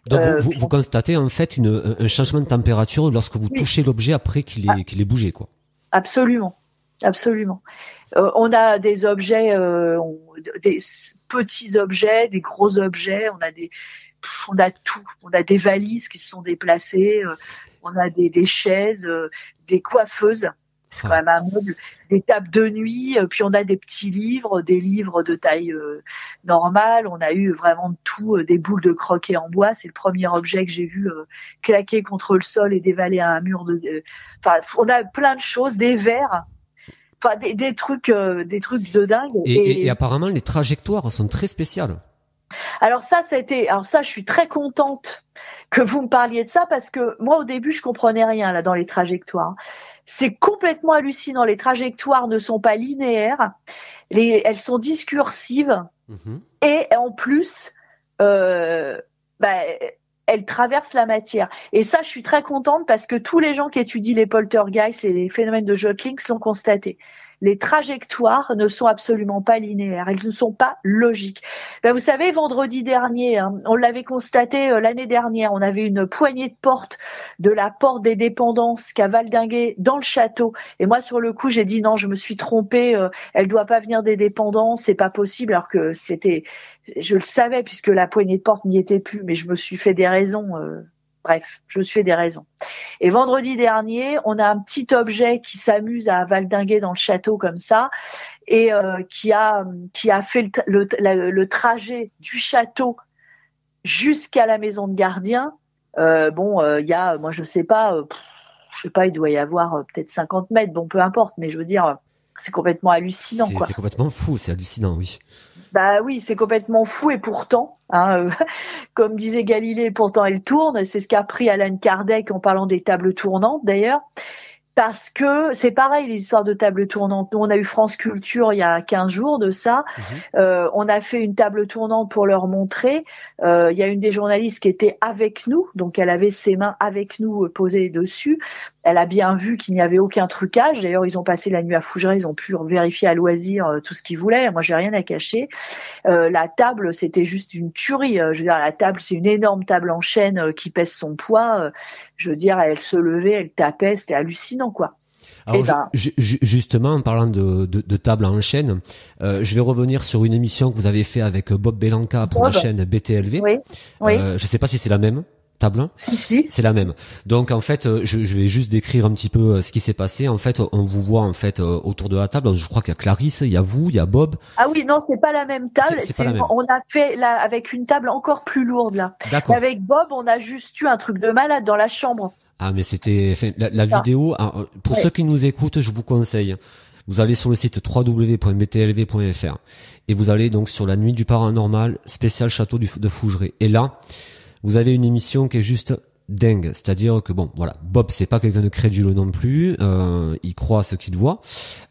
Donc vous constatez en fait un changement de température lorsque vous touchez l'objet après qu'il ait bougé, quoi. Absolument. On a des objets, des petits objets, des gros objets. On a tout. On a des valises qui se sont déplacées. On a des chaises, des coiffeuses. C'est quand même un meuble, des tables de nuit, puis on a des petits livres, des livres de taille normale. On a eu vraiment de tout, des boules de croquet en bois. C'est le premier objet que j'ai vu claquer contre le sol et dévaler un mur Enfin, on a plein de choses, des verres. Enfin, des trucs de dingue. Et apparemment, les trajectoires sont très spéciales. Alors ça, je suis très contente que vous me parliez de ça parce que moi, au début, je comprenais rien là dans les trajectoires. C'est complètement hallucinant. Les trajectoires ne sont pas linéaires. Elles sont discursives. Et en plus, elles traversent la matière. Et ça, je suis très contente parce que tous les gens qui étudient les poltergeists et les phénomènes de Jotlings l'ont constaté. Les trajectoires ne sont absolument pas linéaires, elles ne sont pas logiques. Vous savez, vendredi dernier, on l'avait constaté l'année dernière, on avait une poignée de porte de la porte des dépendances qui a valdingué dans le château. Et moi, sur le coup, j'ai dit non, je me suis trompée, elle doit pas venir des dépendances, c'est pas possible, alors que je le savais puisque la poignée de porte n'y était plus, mais je me suis fait des raisons. Bref, je me suis fait des raisons. Et vendredi dernier, on a un petit objet qui s'amuse à valdinguer dans le château comme ça et qui a fait le trajet du château jusqu'à la maison de gardien. Il y a, moi je sais pas, il doit y avoir peut-être 50 mètres, bon peu importe, mais je veux dire, c'est complètement hallucinant. C'est complètement fou, c'est hallucinant, oui. Bah oui, c'est complètement fou et pourtant, comme disait Galilée, pourtant elle tourne. C'est ce qu'a appris Alan Kardec en parlant des tables tournantes d'ailleurs. Parce que c'est pareil, les histoires de tables tournantes. Nous, on a eu France Culture il y a 15 jours de ça. On a fait une table tournante pour leur montrer. Il y a une des journalistes qui était avec nous, donc elle avait ses mains avec nous posées dessus. Elle a bien vu qu'il n'y avait aucun trucage. D'ailleurs, ils ont passé la nuit à Fougeray, ils ont pu vérifier à loisir tout ce qu'ils voulaient. Moi, j'ai rien à cacher. La table, c'était juste une tuerie. Je veux dire, la table, c'est une énorme table en chêne qui pèse son poids. Je veux dire, elle se levait, elle tapait, c'était hallucinant, quoi. Alors, justement, en parlant de table en chaîne, je vais revenir sur une émission que vous avez fait avec Bob Belanca pour la chaîne BTLV. Oui. Je sais pas si c'est la même table. Si. C'est la même. Donc en fait, je vais juste décrire un petit peu ce qui s'est passé. En fait, on vous voit en fait autour de la table. Je crois qu'il y a Clarisse, il y a vous, il y a Bob. Ah oui, non, c'est pas la même table. C'est pas la même. On a fait là avec une table encore plus lourde là. D'accord. Avec Bob, on a juste eu un truc de malade dans la chambre. Ah mais c'était la vidéo. Pour ceux qui nous écoutent, je vous conseille. Vous allez sur le site www.btlv.fr et vous allez donc sur la nuit du paranormal spécial château de Fougeray. Et là, vous avez une émission qui est juste dingue. C'est-à-dire que bon, voilà, Bob c'est pas quelqu'un de crédule non plus. Il croit à ce qu'il voit.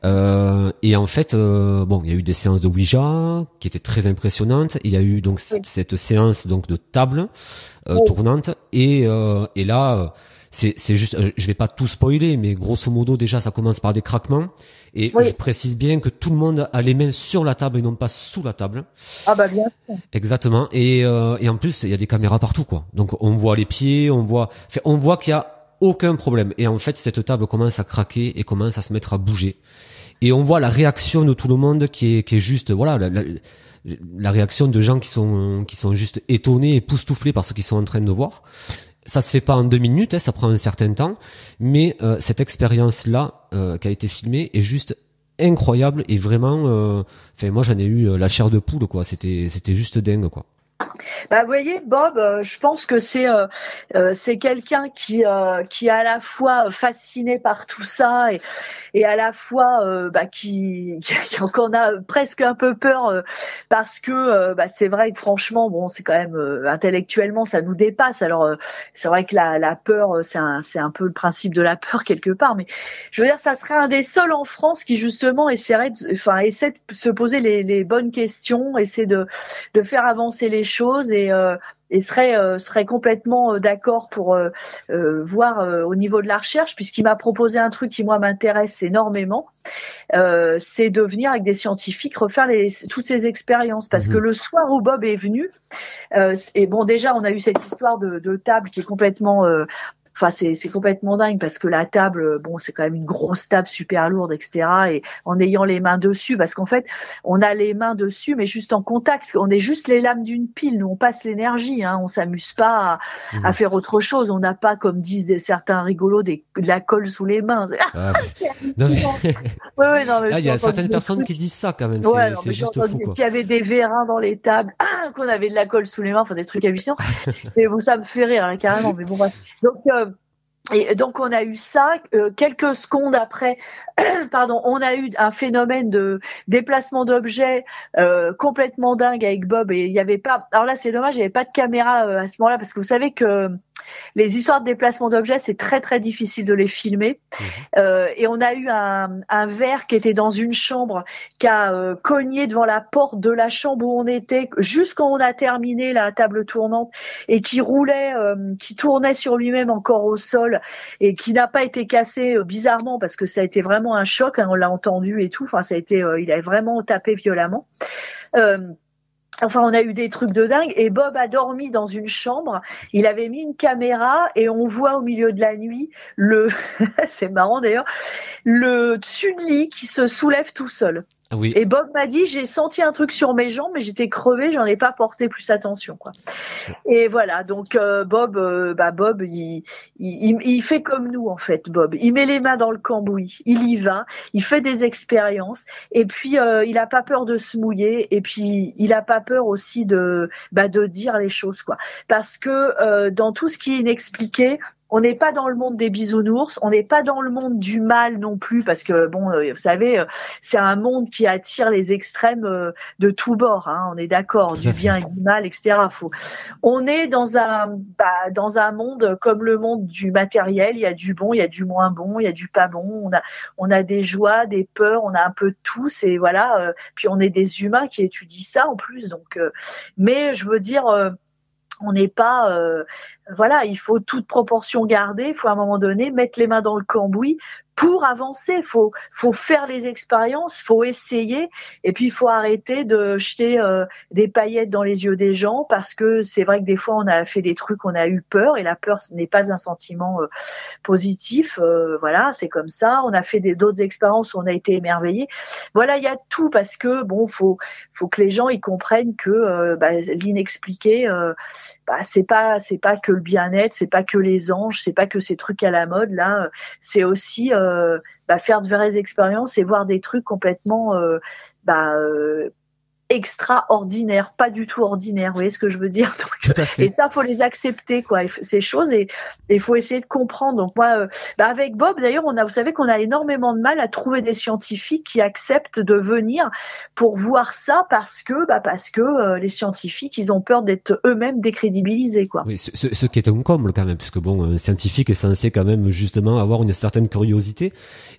Et en fait, il y a eu des séances de Ouija qui étaient très impressionnantes. Il y a eu donc cette séance donc de table tournante. Et là. C'est juste, je vais pas tout spoiler, mais grosso modo déjà ça commence par des craquements et je précise bien que tout le monde a les mains sur la table et non pas sous la table. Ah bah bien sûr. Exactement. Et en plus il y a des caméras partout quoi. Donc on voit les pieds, on voit qu'il y a aucun problème. Et en fait cette table commence à craquer et commence à se mettre à bouger. Et on voit la réaction de tout le monde qui est juste la réaction de gens qui sont juste étonnés et époustouflés par ce qu'ils sont en train de voir. Ça se fait pas en 2 minutes, ça prend un certain temps, mais cette expérience-là qui a été filmée est juste incroyable et vraiment, moi j'en ai eu la chair de poule quoi. C'était juste dingue quoi. Bah, vous voyez, Bob, je pense que c'est quelqu'un qui est à la fois fasciné par tout ça et à la fois qui en a presque un peu peur parce que c'est vrai que franchement bon c'est quand même intellectuellement ça nous dépasse. Alors c'est vrai que la peur c'est un peu le principe de la peur quelque part, mais je veux dire ça serait un des seuls en France qui justement essaie de se poser les bonnes questions, essaie de faire avancer les choses et serait complètement d'accord pour voir au niveau de la recherche, puisqu'il m'a proposé un truc qui moi m'intéresse énormément, c'est de venir avec des scientifiques refaire toutes ces expériences, parce que le soir où Bob est venu, et bon, déjà on a eu cette histoire de table qui est complètement enfin, c'est complètement dingue, parce que la table, bon, c'est quand même une grosse table super lourde, etc. Et en ayant les mains dessus, parce qu'en fait, on a les mains dessus, mais juste en contact. On est juste les lames d'une pile. Nous, on passe l'énergie. Hein. On s'amuse pas à faire autre chose. On n'a pas, comme disent certains rigolos, de la colle sous les mains. Ah, non, mais il y a certaines personnes qui disent ça quand même. Ouais, c'est juste fou, quoi. Qu'il y avait des vérins dans les tables, qu'on avait de la colle sous les mains, enfin des trucs hallucinants. Mais bon, ça me fait rire, hein, carrément. Mais bon, bref. Donc on a eu ça. Quelques secondes après, pardon, on a eu un phénomène de déplacement d'objets complètement dingue avec Bob, et il y avait pas. Alors là, c'est dommage, il y avait pas de caméra à ce moment-là, parce que vous savez que les histoires de déplacement d'objets, c'est très très difficile de les filmer. Et on a eu un verre qui était dans une chambre, qui a cogné devant la porte de la chambre où on était, juste quand on a terminé la table tournante, et qui roulait, qui tournait sur lui-même encore au sol, et qui n'a pas été cassé bizarrement, parce que ça a été vraiment un choc, hein, on l'a entendu et tout. Enfin, ça a été, il a vraiment tapé violemment. Enfin, on a eu des trucs de dingue, et Bob a dormi dans une chambre. Il avait mis une caméra, et on voit au milieu de la nuit c'est marrant d'ailleurs, le dessus de lit qui se soulève tout seul. Oui. Et Bob m'a dit, j'ai senti un truc sur mes jambes, mais j'étais crevée, j'en ai pas porté plus attention, quoi. Et voilà, donc Bob, il fait comme nous en fait. Bob, il met les mains dans le cambouis, il y va, il fait des expériences, et puis il a pas peur de se mouiller, et puis il a pas peur aussi de dire les choses, quoi. Parce que dans tout ce qui est inexpliqué, on n'est pas dans le monde des bisounours, on n'est pas dans le monde du mal non plus, parce que bon, vous savez, c'est un monde qui attire les extrêmes de tous bords. Hein, on est d'accord, du bien et du mal, etc. On est dans un monde comme le monde du matériel. Il y a du bon, il y a du moins bon, il y a du pas bon. On a des joies, des peurs, on a un peu de tout. Et voilà. Puis on est des humains qui étudient ça en plus. Donc, mais je veux dire. On n'est pas, voilà, il faut toute proportion garder. Il faut à un moment donné mettre les mains dans le cambouis pour avancer. Faut faire les expériences, faut essayer, et puis il faut arrêter de jeter des paillettes dans les yeux des gens, parce que c'est vrai que des fois on a fait des trucs, on a eu peur, et la peur, ce n'est pas un sentiment positif. Voilà, c'est comme ça. On a fait d'autres expériences où on a été émerveillé. Voilà, il y a tout, parce que bon, faut que les gens ils comprennent que l'inexpliqué, c'est pas que le bien-être, c'est pas que les anges, c'est pas que ces trucs à la mode là. C'est aussi faire de vraies expériences et voir des trucs complètement extraordinaire, pas du tout ordinaire, vous voyez ce que je veux dire. Donc, tout à fait. Et ça, faut les accepter, quoi, ces choses, et il faut essayer de comprendre. Donc moi, avec Bob, d'ailleurs, vous savez qu'on a énormément de mal à trouver des scientifiques qui acceptent de venir pour voir ça, parce que les scientifiques, ils ont peur d'être eux-mêmes décrédibilisés, quoi. Oui, ce qui est un comble quand même, puisque bon, un scientifique est censé quand même justement avoir une certaine curiosité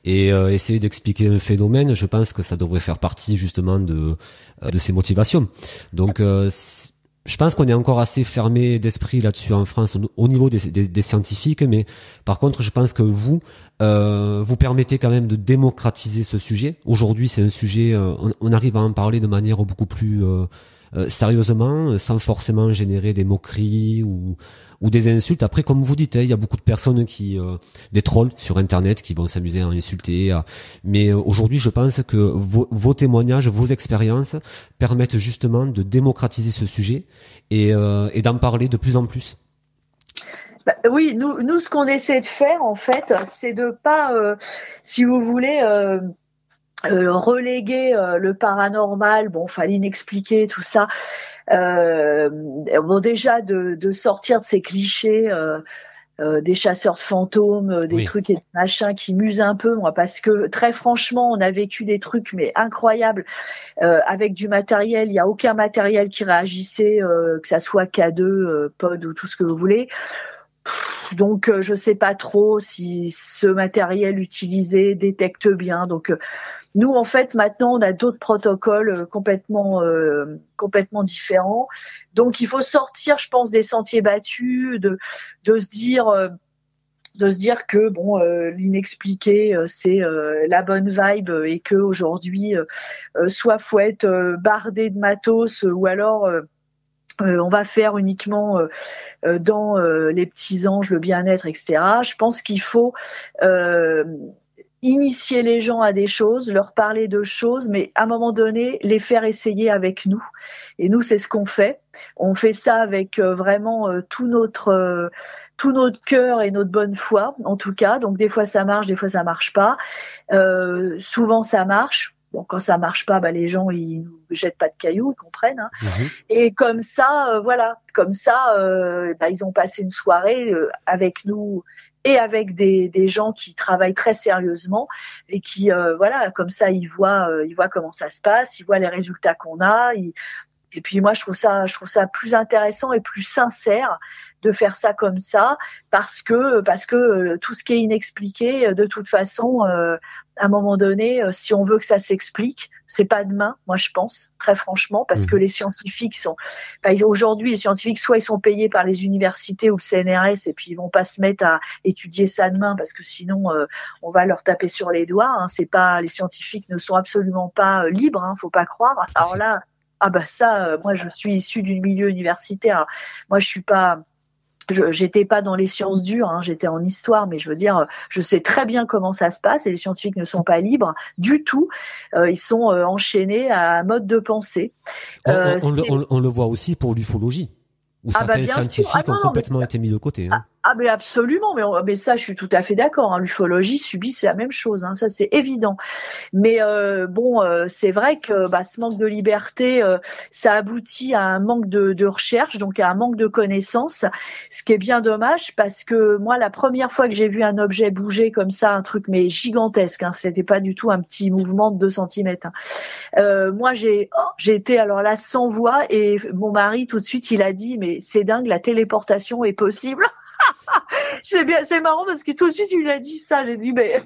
et essayer d'expliquer un phénomène. Je pense que ça devrait faire partie justement de ses motivations. Donc je pense qu'on est encore assez fermé d'esprit là-dessus en France au niveau des scientifiques, mais par contre je pense que vous permettez quand même de démocratiser ce sujet. Aujourd'hui c'est un sujet, on arrive à en parler de manière beaucoup plus sérieusement, sans forcément générer des moqueries ou des insultes. Après, comme vous dites, il y a beaucoup de personnes des trolls sur Internet qui vont s'amuser à insulter. Mais aujourd'hui, je pense que vos témoignages, vos expériences permettent justement de démocratiser ce sujet et d'en parler de plus en plus. Oui, nous, ce qu'on essaie de faire, en fait, c'est de pas, si vous voulez, reléguer le paranormal, l'inexpliqué, tout ça. Déjà de sortir de ces clichés des chasseurs de fantômes, des trucs et des machins qui musent un peu, moi, parce que très franchement, on a vécu des trucs mais incroyables avec du matériel. Il y a aucun matériel qui réagissait, que ça soit K2, Pod ou tout ce que vous voulez. Donc je sais pas trop si ce matériel utilisé détecte bien. Donc nous en fait maintenant on a d'autres protocoles complètement différents. Donc il faut sortir, je pense, des sentiers battus, de se dire que bon, l'inexpliqué c'est la bonne vibe et que aujourd'hui soit faut être bardé de matos ou alors on va faire uniquement dans les petits anges, le bien-être, etc. Je pense qu'il faut initier les gens à des choses, leur parler de choses, mais à un moment donné, les faire essayer avec nous. Et nous, c'est ce qu'on fait. On fait ça avec vraiment tout notre cœur et notre bonne foi, en tout cas. Donc des fois ça marche, des fois ça marche pas. Souvent ça marche. Bon, quand ça marche pas, les gens ils nous jettent pas de cailloux, ils comprennent. Hein. Et comme ça, ils ont passé une soirée avec nous et avec des gens qui travaillent très sérieusement et qui comme ça ils voient comment ça se passe, ils voient les résultats qu'on a. Et puis moi je trouve ça plus intéressant et plus sincère de faire ça comme ça parce que tout ce qui est inexpliqué de toute façon à un moment donné si on veut que ça s'explique, c'est pas demain, moi je pense très franchement, parce que les scientifiques aujourd'hui les scientifiques soit ils sont payés par les universités ou le CNRS et puis ils vont pas se mettre à étudier ça demain parce que sinon on va leur taper sur les doigts, hein. C'est pas, les scientifiques ne sont absolument pas libres, hein, faut pas croire. Alors là moi je suis issue du milieu universitaire. Moi j'étais pas dans les sciences dures, hein, j'étais en histoire, mais je veux dire, je sais très bien comment ça se passe et les scientifiques ne sont pas libres du tout. Ils sont enchaînés à un mode de pensée. On le voit aussi pour l'ufologie, où certains scientifiques ont complètement été mis de côté. Hein. Mais absolument, mais ça je suis tout à fait d'accord, hein. L'ufologie subit la même chose, hein, ça c'est évident. Mais c'est vrai que ce manque de liberté, ça aboutit à un manque de recherche, donc à un manque de connaissances, ce qui est bien dommage parce que moi la première fois que j'ai vu un objet bouger comme ça, un truc mais gigantesque, hein, c'était pas du tout un petit mouvement de 2 centimètres. Hein. Moi j'ai été alors là sans voix et mon mari tout de suite il a dit mais c'est dingue, la téléportation est possible. C'est marrant parce que tout de suite il a dit ça, j'ai dit mais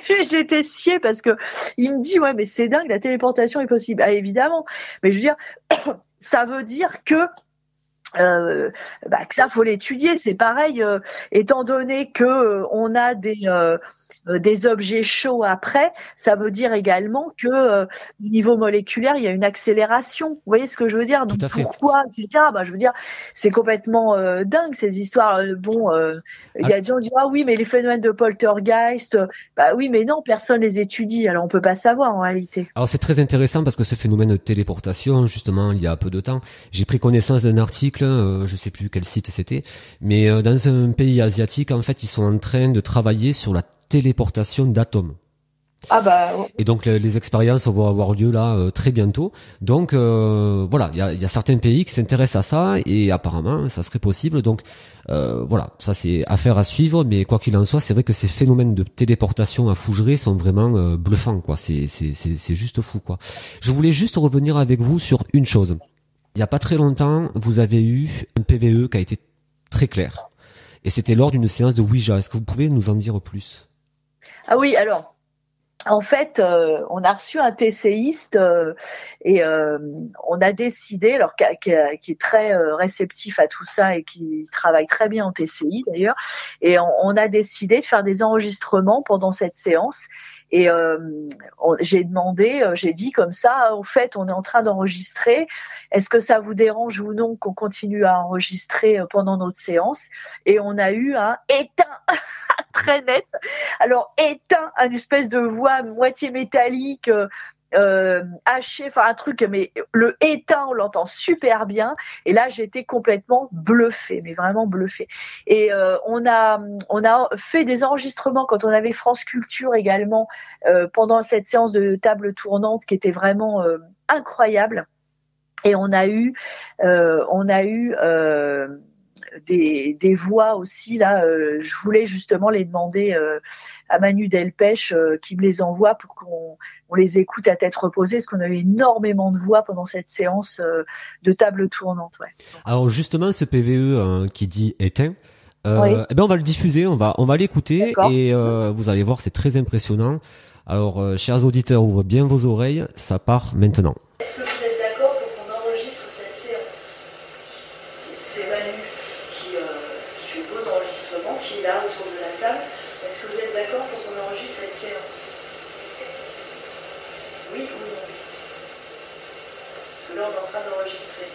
j'étais sciée parce que il me dit ouais mais c'est dingue, la téléportation est possible. Évidemment, mais je veux dire ça veut dire que ça faut l'étudier, c'est pareil étant donné que on a des objets chauds après, ça veut dire également que au niveau moléculaire, il y a une accélération. Vous voyez ce que je veux dire? Donc pourquoi, etc. Je veux dire, c'est complètement dingue ces histoires. Il y a des gens qui disent ah oui, mais les phénomènes de poltergeist, oui, mais non, personne les étudie. Alors on peut pas savoir en réalité. Alors c'est très intéressant parce que ce phénomène de téléportation, justement, il y a peu de temps, j'ai pris connaissance d'un article, je sais plus quel site c'était, mais dans un pays asiatique, en fait, ils sont en train de travailler sur la téléportation d'atomes. Et donc les expériences vont avoir lieu là très bientôt. Donc il y a certains pays qui s'intéressent à ça et apparemment ça serait possible. Donc ça c'est affaire à suivre. Mais quoi qu'il en soit, c'est vrai que ces phénomènes de téléportation à Fougeray sont vraiment bluffants, quoi. C'est juste fou, quoi. Je voulais juste revenir avec vous sur une chose. Il y a pas très longtemps, vous avez eu un PVE qui a été très clair. Et c'était lors d'une séance de Ouija. Est-ce que vous pouvez nous en dire plus ? Ah oui, alors, en fait, on a reçu un TCiste et on a décidé, alors qui est très réceptif à tout ça et qui travaille très bien en TCI d'ailleurs, et on a décidé de faire des enregistrements pendant cette séance. Et j'ai dit comme ça, en fait, on est en train d'enregistrer. Est-ce que ça vous dérange ou non qu'on continue à enregistrer pendant notre séance? Et on a eu un éteint très net. Alors éteint, une espèce de voix moitié métallique. Haché, enfin un truc, mais le éteint on l'entend super bien et là j'étais complètement bluffée, mais vraiment bluffée. Et on a fait des enregistrements quand on avait France Culture également pendant cette séance de table tournante qui était vraiment incroyable. Et on a eu des voix aussi là. Je voulais justement les demander à Manu Delpech qui me les envoie pour qu'on les écoute à tête reposée, parce qu'on a eu énormément de voix pendant cette séance de table tournante. Ouais. Alors justement, ce PVE qui dit éteint, Oui. Eh ben on va le diffuser, on va l'écouter D'accord. et vous allez voir, c'est très impressionnant. Alors, chers auditeurs, ouvrez bien vos oreilles, ça part maintenant. Est-ce que vous êtes d'accord pour qu'on enregistre cette séance? C'est Manu qui fait beaux enregistrements, qui est là autour de la table. Est-ce que vous êtes d'accord pour qu'on enregistre cette séance? Oui ou non? Parce que là, on est en train d'enregistrer.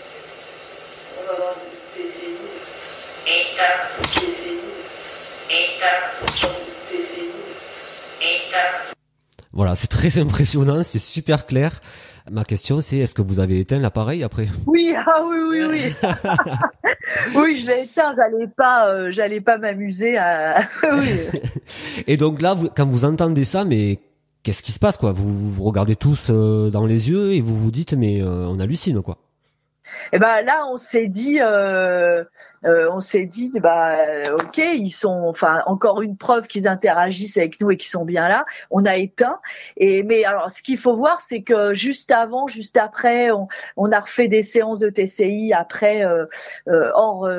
On va avoir des PCI. Voilà, c'est très impressionnant, c'est super clair. Ma question, c'est est-ce que vous avez éteint l'appareil après? Oui, oui. Oui, je l'ai éteint, j'allais pas m'amuser à. Oui. Et donc là, quand vous entendez ça, mais qu'est-ce qui se passe, quoi? Vous regardez tous dans les yeux et vous vous dites, mais on hallucine, quoi. Et ben là, on s'est dit, ok, ils sont, enfin, encore une preuve qu'ils interagissent avec nous et qu'ils sont bien là. On a éteint. Mais alors, ce qu'il faut voir, c'est que juste après, on a refait des séances de TCI après, hors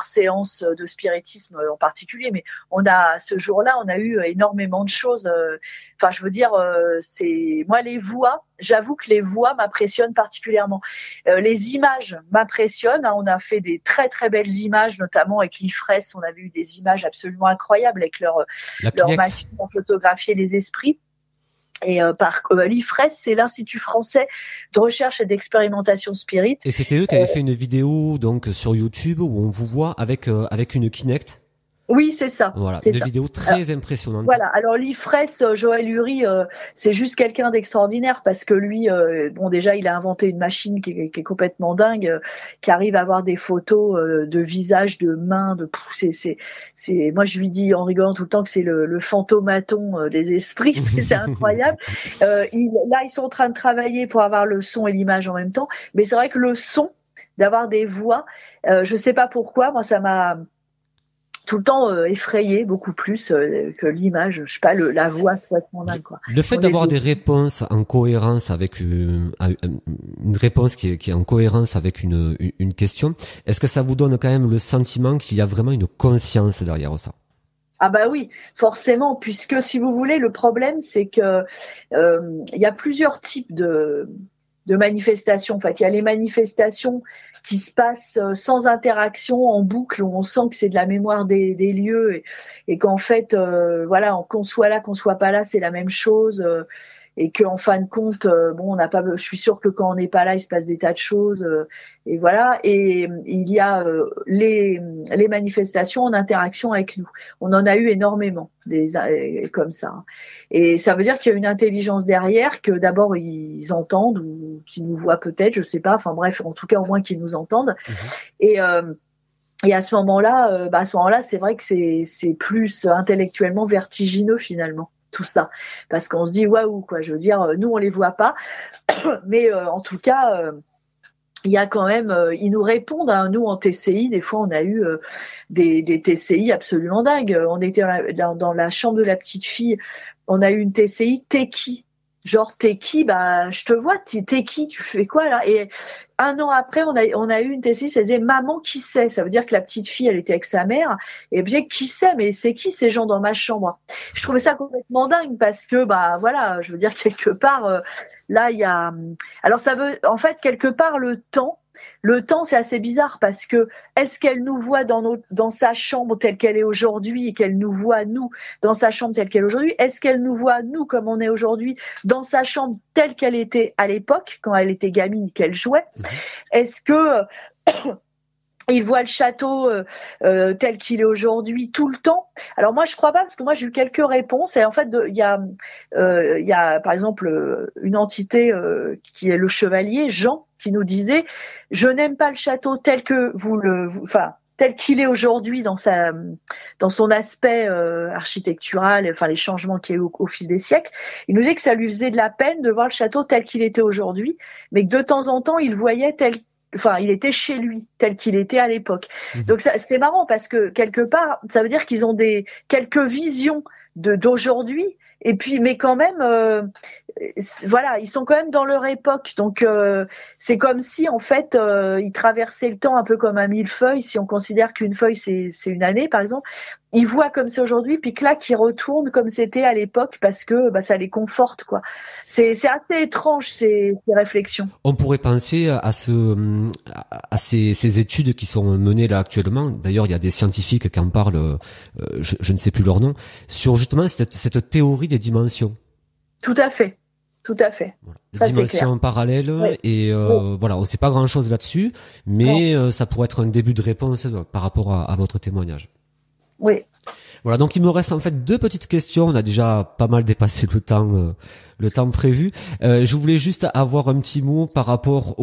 séance de spiritisme en particulier, mais ce jour-là, on a eu énormément de choses. Enfin, je veux dire, moi les voix. J'avoue que les voix m'impressionnent particulièrement. Les images m'impressionnent. Hein, on a fait des très très belles images, notamment avec l'IFRES. On avait eu des images absolument incroyables avec leur machine à photographier les esprits. Et par l'IFRES, c'est l'Institut français de recherche et d'expérimentation spirit. Et c'était eux qui avaient fait une vidéo donc sur YouTube où on vous voit avec une Kinect. Oui, c'est ça. Voilà, une vidéo très impressionnante. Voilà. Alors l'IFRES, Joël Uri, c'est juste quelqu'un d'extraordinaire parce que lui, déjà, il a inventé une machine qui est complètement dingue, qui arrive à avoir des photos de visages, de mains, moi je lui dis en rigolant tout le temps que c'est le fantomaton des esprits. C'est incroyable. Là, ils sont en train de travailler pour avoir le son et l'image en même temps, mais c'est vrai que le son, d'avoir des voix, je sais pas pourquoi, moi ça m'a tout le temps effrayé beaucoup plus que l'image, je sais pas, la voix soit dingue, quoi. Le fait d'avoir des réponses en cohérence avec une réponse qui est en cohérence avec une question, est-ce que ça vous donne quand même le sentiment qu'il y a vraiment une conscience derrière ça? Ah bah oui, forcément, puisque si vous voulez, le problème c'est que il y a plusieurs types de manifestations. En fait, il y a les manifestations qui se passent sans interaction, en boucle, où on sent que c'est de la mémoire des lieux et qu'en fait, qu'on soit là, qu'on soit pas là, c'est la même chose. Et que en fin de compte, je suis sûre que quand on n'est pas là, il se passe des tas de choses. Et voilà. Et il y a les manifestations en interaction avec nous. On en a eu énormément comme ça. Et ça veut dire qu'il y a une intelligence derrière, que d'abord ils entendent ou qu'ils nous voient peut-être, je sais pas. Enfin bref, en tout cas au moins qu'ils nous entendent. Et à ce moment-là, c'est vrai que c'est plus intellectuellement vertigineux finalement. Tout ça, parce qu'on se dit waouh, quoi. Je veux dire, nous on les voit pas, mais en tout cas, il y a quand même, ils nous répondent. Hein. Nous en TCI, des fois on a eu des TCI absolument dingues. On était dans la chambre de la petite fille, on a eu une TCI, t'es qui? Genre t'es qui? Bah je te vois, t'es qui? Tu fais quoi là? Et un an après, on a eu une TCI, ça disait maman qui c'est. Ça veut dire que la petite fille, elle était avec sa mère. Et bien qui c'est? Mais c'est qui ces gens dans ma chambre? Je trouvais ça complètement dingue parce que voilà, je veux dire quelque part là il y a. Alors ça veut, en fait quelque part le temps, c'est assez bizarre parce que est-ce qu'elle nous voit dans sa chambre telle qu'elle est aujourd'hui et qu'elle nous voit nous dans sa chambre telle qu'elle est aujourd'hui? Est-ce qu'elle nous voit nous comme on est aujourd'hui dans sa chambre telle qu'elle était à l'époque quand elle était gamine, qu'elle jouait? Est-ce que il voit le château tel qu'il est aujourd'hui tout le temps? Alors moi je crois pas, parce que moi j'ai eu quelques réponses et en fait il y a par exemple une entité qui est le chevalier Jean qui nous disait je n'aime pas le château tel que tel qu'il est aujourd'hui dans son aspect architectural, enfin les changements qu'il y a eu au fil des siècles. Il nous disait que ça lui faisait de la peine de voir le château tel qu'il était aujourd'hui, mais que de temps en temps il voyait il était chez lui, tel qu'il était à l'époque. Donc c'est marrant parce que quelque part, ça veut dire qu'ils ont quelques visions d'aujourd'hui. Et puis, mais quand même, voilà, ils sont quand même dans leur époque, donc c'est comme si en fait ils traversaient le temps un peu comme un millefeuille. Si on considère qu'une feuille c'est une année par exemple, ils voient comme c'est aujourd'hui, puis que là qu'ils retournent comme c'était à l'époque parce que ça les conforte quoi. C'est assez étrange ces réflexions. On pourrait penser à ces études qui sont menées là actuellement. D'ailleurs, il y a des scientifiques qui en parlent, je ne sais plus leur nom, sur justement cette théorie des dimensions. Tout à fait. Voilà. Des dimensions parallèles, oui. Et voilà, on sait pas grand-chose là-dessus, mais ça pourrait être un début de réponse par rapport à votre témoignage. Oui. Voilà, donc il me reste en fait 2 petites questions. On a déjà pas mal dépassé le temps prévu. Je voulais juste avoir un petit mot par rapport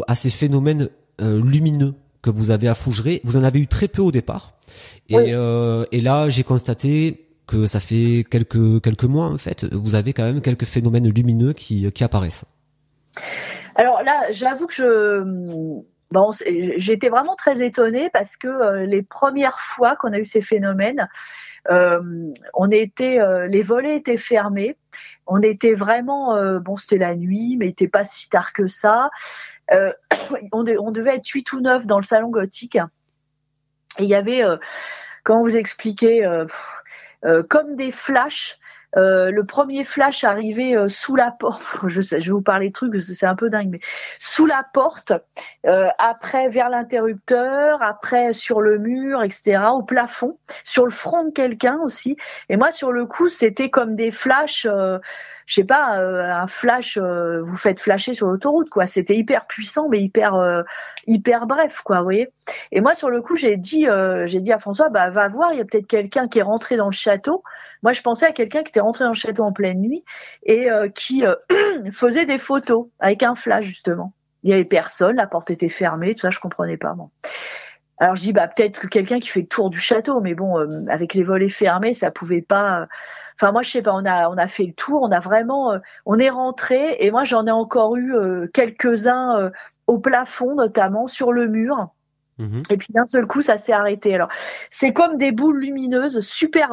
à ces phénomènes lumineux que vous avez à Fougeray. Vous en avez eu très peu au départ, et là j'ai constaté que ça fait quelques mois en fait, vous avez quand même quelques phénomènes lumineux qui apparaissent. Alors là, j'avoue que j'étais vraiment très étonnée parce que les premières fois qu'on a eu ces phénomènes, les volets étaient fermés. On était vraiment, c'était la nuit, mais il n'était pas si tard que ça. On devait être 8 ou 9 dans le salon gothique. Et il y avait, comment vous expliquer, comme des flashs. Le premier flash arrivait sous la porte. Je vais vous parler de trucs, c'est un peu dingue, mais sous la porte, après vers l'interrupteur, après sur le mur, etc., au plafond, sur le front de quelqu'un aussi. Et moi, sur le coup, c'était comme des flashs. Je sais pas, un flash, vous faites flasher sur l'autoroute, quoi. C'était hyper puissant, mais hyper bref, quoi, vous voyez. Et moi, sur le coup, j'ai dit à François, va voir, il y a peut-être quelqu'un qui est rentré dans le château. Moi, je pensais à quelqu'un qui était rentré dans le château en pleine nuit et qui faisait des photos avec un flash, justement. Il y avait personne, la porte était fermée, tout ça, je comprenais pas, moi. Alors je dis peut-être que quelqu'un qui fait le tour du château, mais bon, avec les volets fermés, ça pouvait pas. Enfin moi je sais pas, on a fait le tour, on a vraiment, on est rentré et moi j'en ai encore eu quelques-uns au plafond notamment sur le mur. Et puis d'un seul coup ça s'est arrêté. Alors c'est comme des boules lumineuses, super.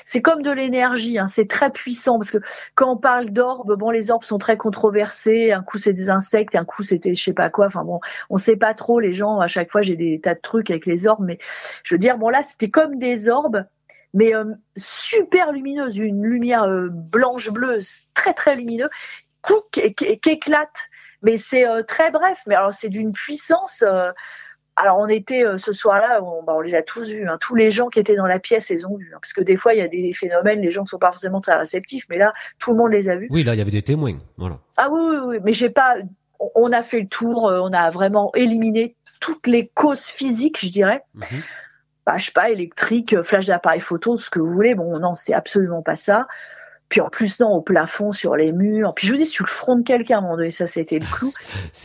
C'est comme de l'énergie, hein, c'est très puissant parce que quand on parle d'orbes, les orbes sont très controversés. Un coup c'est des insectes, un coup c'était je sais pas quoi. Enfin bon, on sait pas trop. Les gens à chaque fois j'ai des tas de trucs avec les orbes, mais je veux dire là c'était comme des orbes, mais super lumineuses, une lumière blanche bleue, très très lumineux, qui éclate. Mais c'est très bref. Mais alors c'est d'une puissance. Alors on était ce soir-là, on les a tous vus, hein. Tous les gens qui étaient dans la pièce les ont vus, hein, parce que des fois il y a des phénomènes, les gens ne sont pas forcément très réceptifs, mais là tout le monde les a vus. Oui, là il y avait des témoins, voilà. Ah oui, mais on a fait le tour, on a vraiment éliminé toutes les causes physiques, je dirais. Je sais pas, électrique, flash d'appareil photo, ce que vous voulez. Bon, non, c'est absolument pas ça. Puis en plus, non, au plafond, sur les murs. Puis je vous dis, sur le front de quelqu'un, à un moment donné, ça, c'était le clou.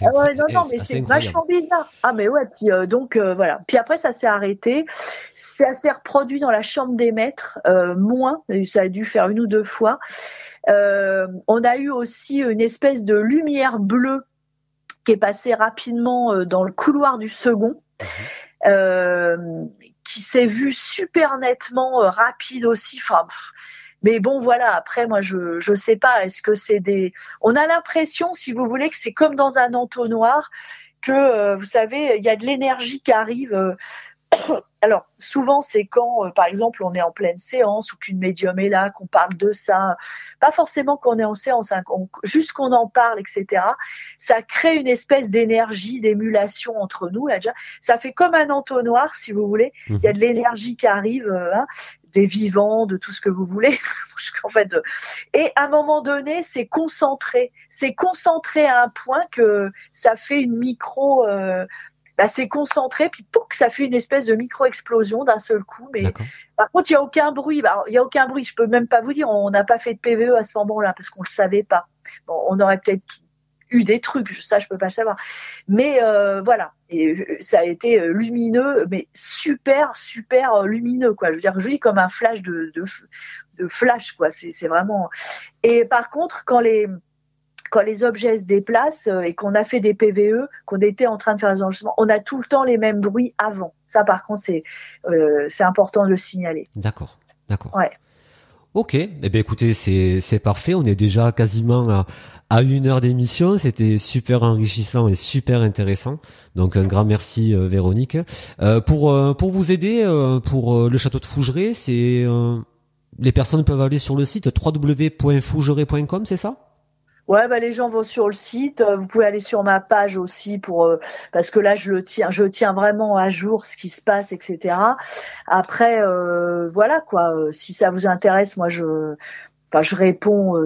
Non, mais c'est vachement bizarre. Ah, mais ouais, puis donc, voilà. Puis après, ça s'est arrêté. Ça s'est reproduit dans la chambre des maîtres, moins. Ça a dû faire 1 ou 2 fois. On a eu aussi une espèce de lumière bleue qui est passée rapidement dans le couloir du second. Qui s'est vue super nettement, rapide aussi. Enfin, mais bon, voilà, après, moi, je sais pas, est-ce que c'est on a l'impression, si vous voulez, que c'est comme dans un entonnoir, que, vous savez, il y a de l'énergie qui arrive. Alors, souvent, c'est quand, par exemple, on est en pleine séance ou qu'une médium est là, qu'on parle de ça. Pas forcément qu'on est en séance, hein, juste qu'on en parle, etc. Ça crée une espèce d'énergie, d'émulation entre nous, là, déjà. Ça fait comme un entonnoir, si vous voulez. Il y a de l'énergie qui arrive, des vivants, de tout ce que vous voulez. En fait, et à un moment donné, c'est concentré. C'est concentré à un point que ça fait une micro... c'est concentré, puis que ça fait une espèce de micro-explosion d'un seul coup. Mais D'accord. Par contre, il n'y a aucun bruit. Il y a aucun bruit. Je peux même pas vous dire. On n'a pas fait de PVE à ce moment-là parce qu'on le savait pas. Bon, on aurait peut-être eu des trucs. Ça, je peux pas le savoir. Mais voilà. Et ça a été lumineux, mais super, super lumineux, quoi. Je veux dire, je dis comme un flash de flash, quoi. C'est vraiment. Et par contre, quand les objets se déplacent et qu'on a fait des PVE, qu'on était en train de faire les enregistrements, on a tout le temps les mêmes bruits avant. Ça, par contre, c'est important de le signaler. D'accord. Ouais. Ok, eh bien écoutez, c'est parfait. On est déjà quasiment à 1 heure d'émission. C'était super enrichissant et super intéressant. Donc un grand merci Véronique. Pour vous aider pour le château de Fougeray, c'est les personnes peuvent aller sur le site www.fougeray.com, c'est ça? Ouais, les gens vont sur le site. Vous pouvez aller sur ma page aussi parce que là je tiens vraiment à jour ce qui se passe, etc. Après, voilà quoi. Si ça vous intéresse, moi je réponds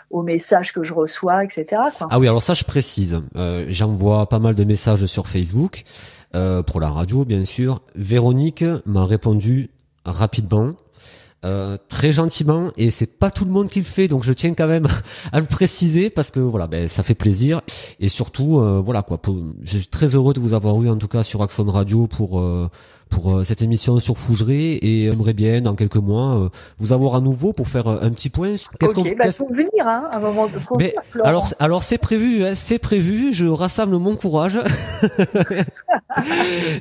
aux messages que je reçois, etc. quoi. Ah oui, alors ça je précise. J'envoie pas mal de messages sur Facebook pour la radio, bien sûr. Véronique m'a répondu rapidement. Très gentiment, et c'est pas tout le monde qui le fait, donc je tiens quand même à le préciser parce que voilà, ça fait plaisir, et surtout voilà quoi, je suis très heureux de vous avoir eu en tout cas sur Axon Radio pour cette émission sur Fougeray, et j'aimerais bien dans quelques mois vous avoir à nouveau pour faire un petit point. Faut venir à un moment. Alors c'est prévu, hein, c'est prévu. Je rassemble mon courage,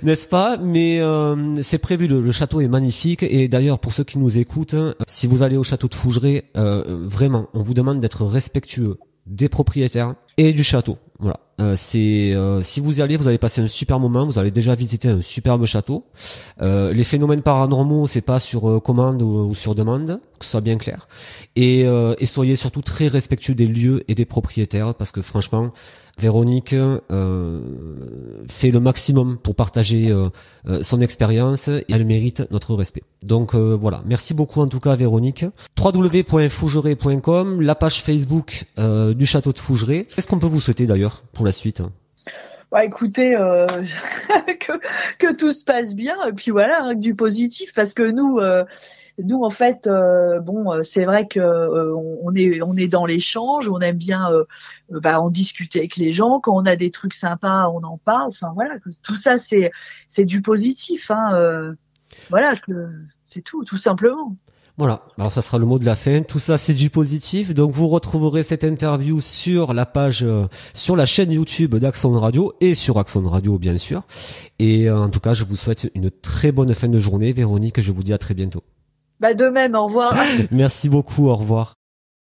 n'est-ce pas? Mais c'est prévu. Le château est magnifique, et d'ailleurs pour ceux qui nous écoutent, si vous allez au château de Fougeray, vraiment, on vous demande d'être respectueux des propriétaires et du château. Voilà. Si vous y allez, vous allez passer un super moment. Vous allez déjà visiter un superbe château. Les phénomènes paranormaux, c'est pas sur commande ou sur demande, que ce soit bien clair. Et soyez surtout très respectueux des lieux et des propriétaires, parce que franchement, Véronique fait le maximum pour partager son expérience, et elle mérite notre respect. Donc voilà, merci beaucoup en tout cas Véronique. www.fougeray.com, la page Facebook du château de Fougeray. Qu'est-ce qu'on peut vous souhaiter d'ailleurs pour la suite? Écoutez, que tout se passe bien, et puis voilà, hein, du positif, parce que nous en fait, c'est vrai que on est dans l'échange, on aime bien en discuter avec les gens. Quand on a des trucs sympas, on en parle. Enfin voilà, tout ça c'est du positif. Hein, voilà, c'est tout simplement. Voilà, alors ça sera le mot de la fin. Tout ça, c'est du positif. Donc vous retrouverez cette interview sur la page, sur la chaîne YouTube d'Axon Radio, et sur Axon Radio bien sûr. Et en tout cas, je vous souhaite une très bonne fin de journée, Véronique. Je vous dis à très bientôt. De même, au revoir. Merci beaucoup, au revoir.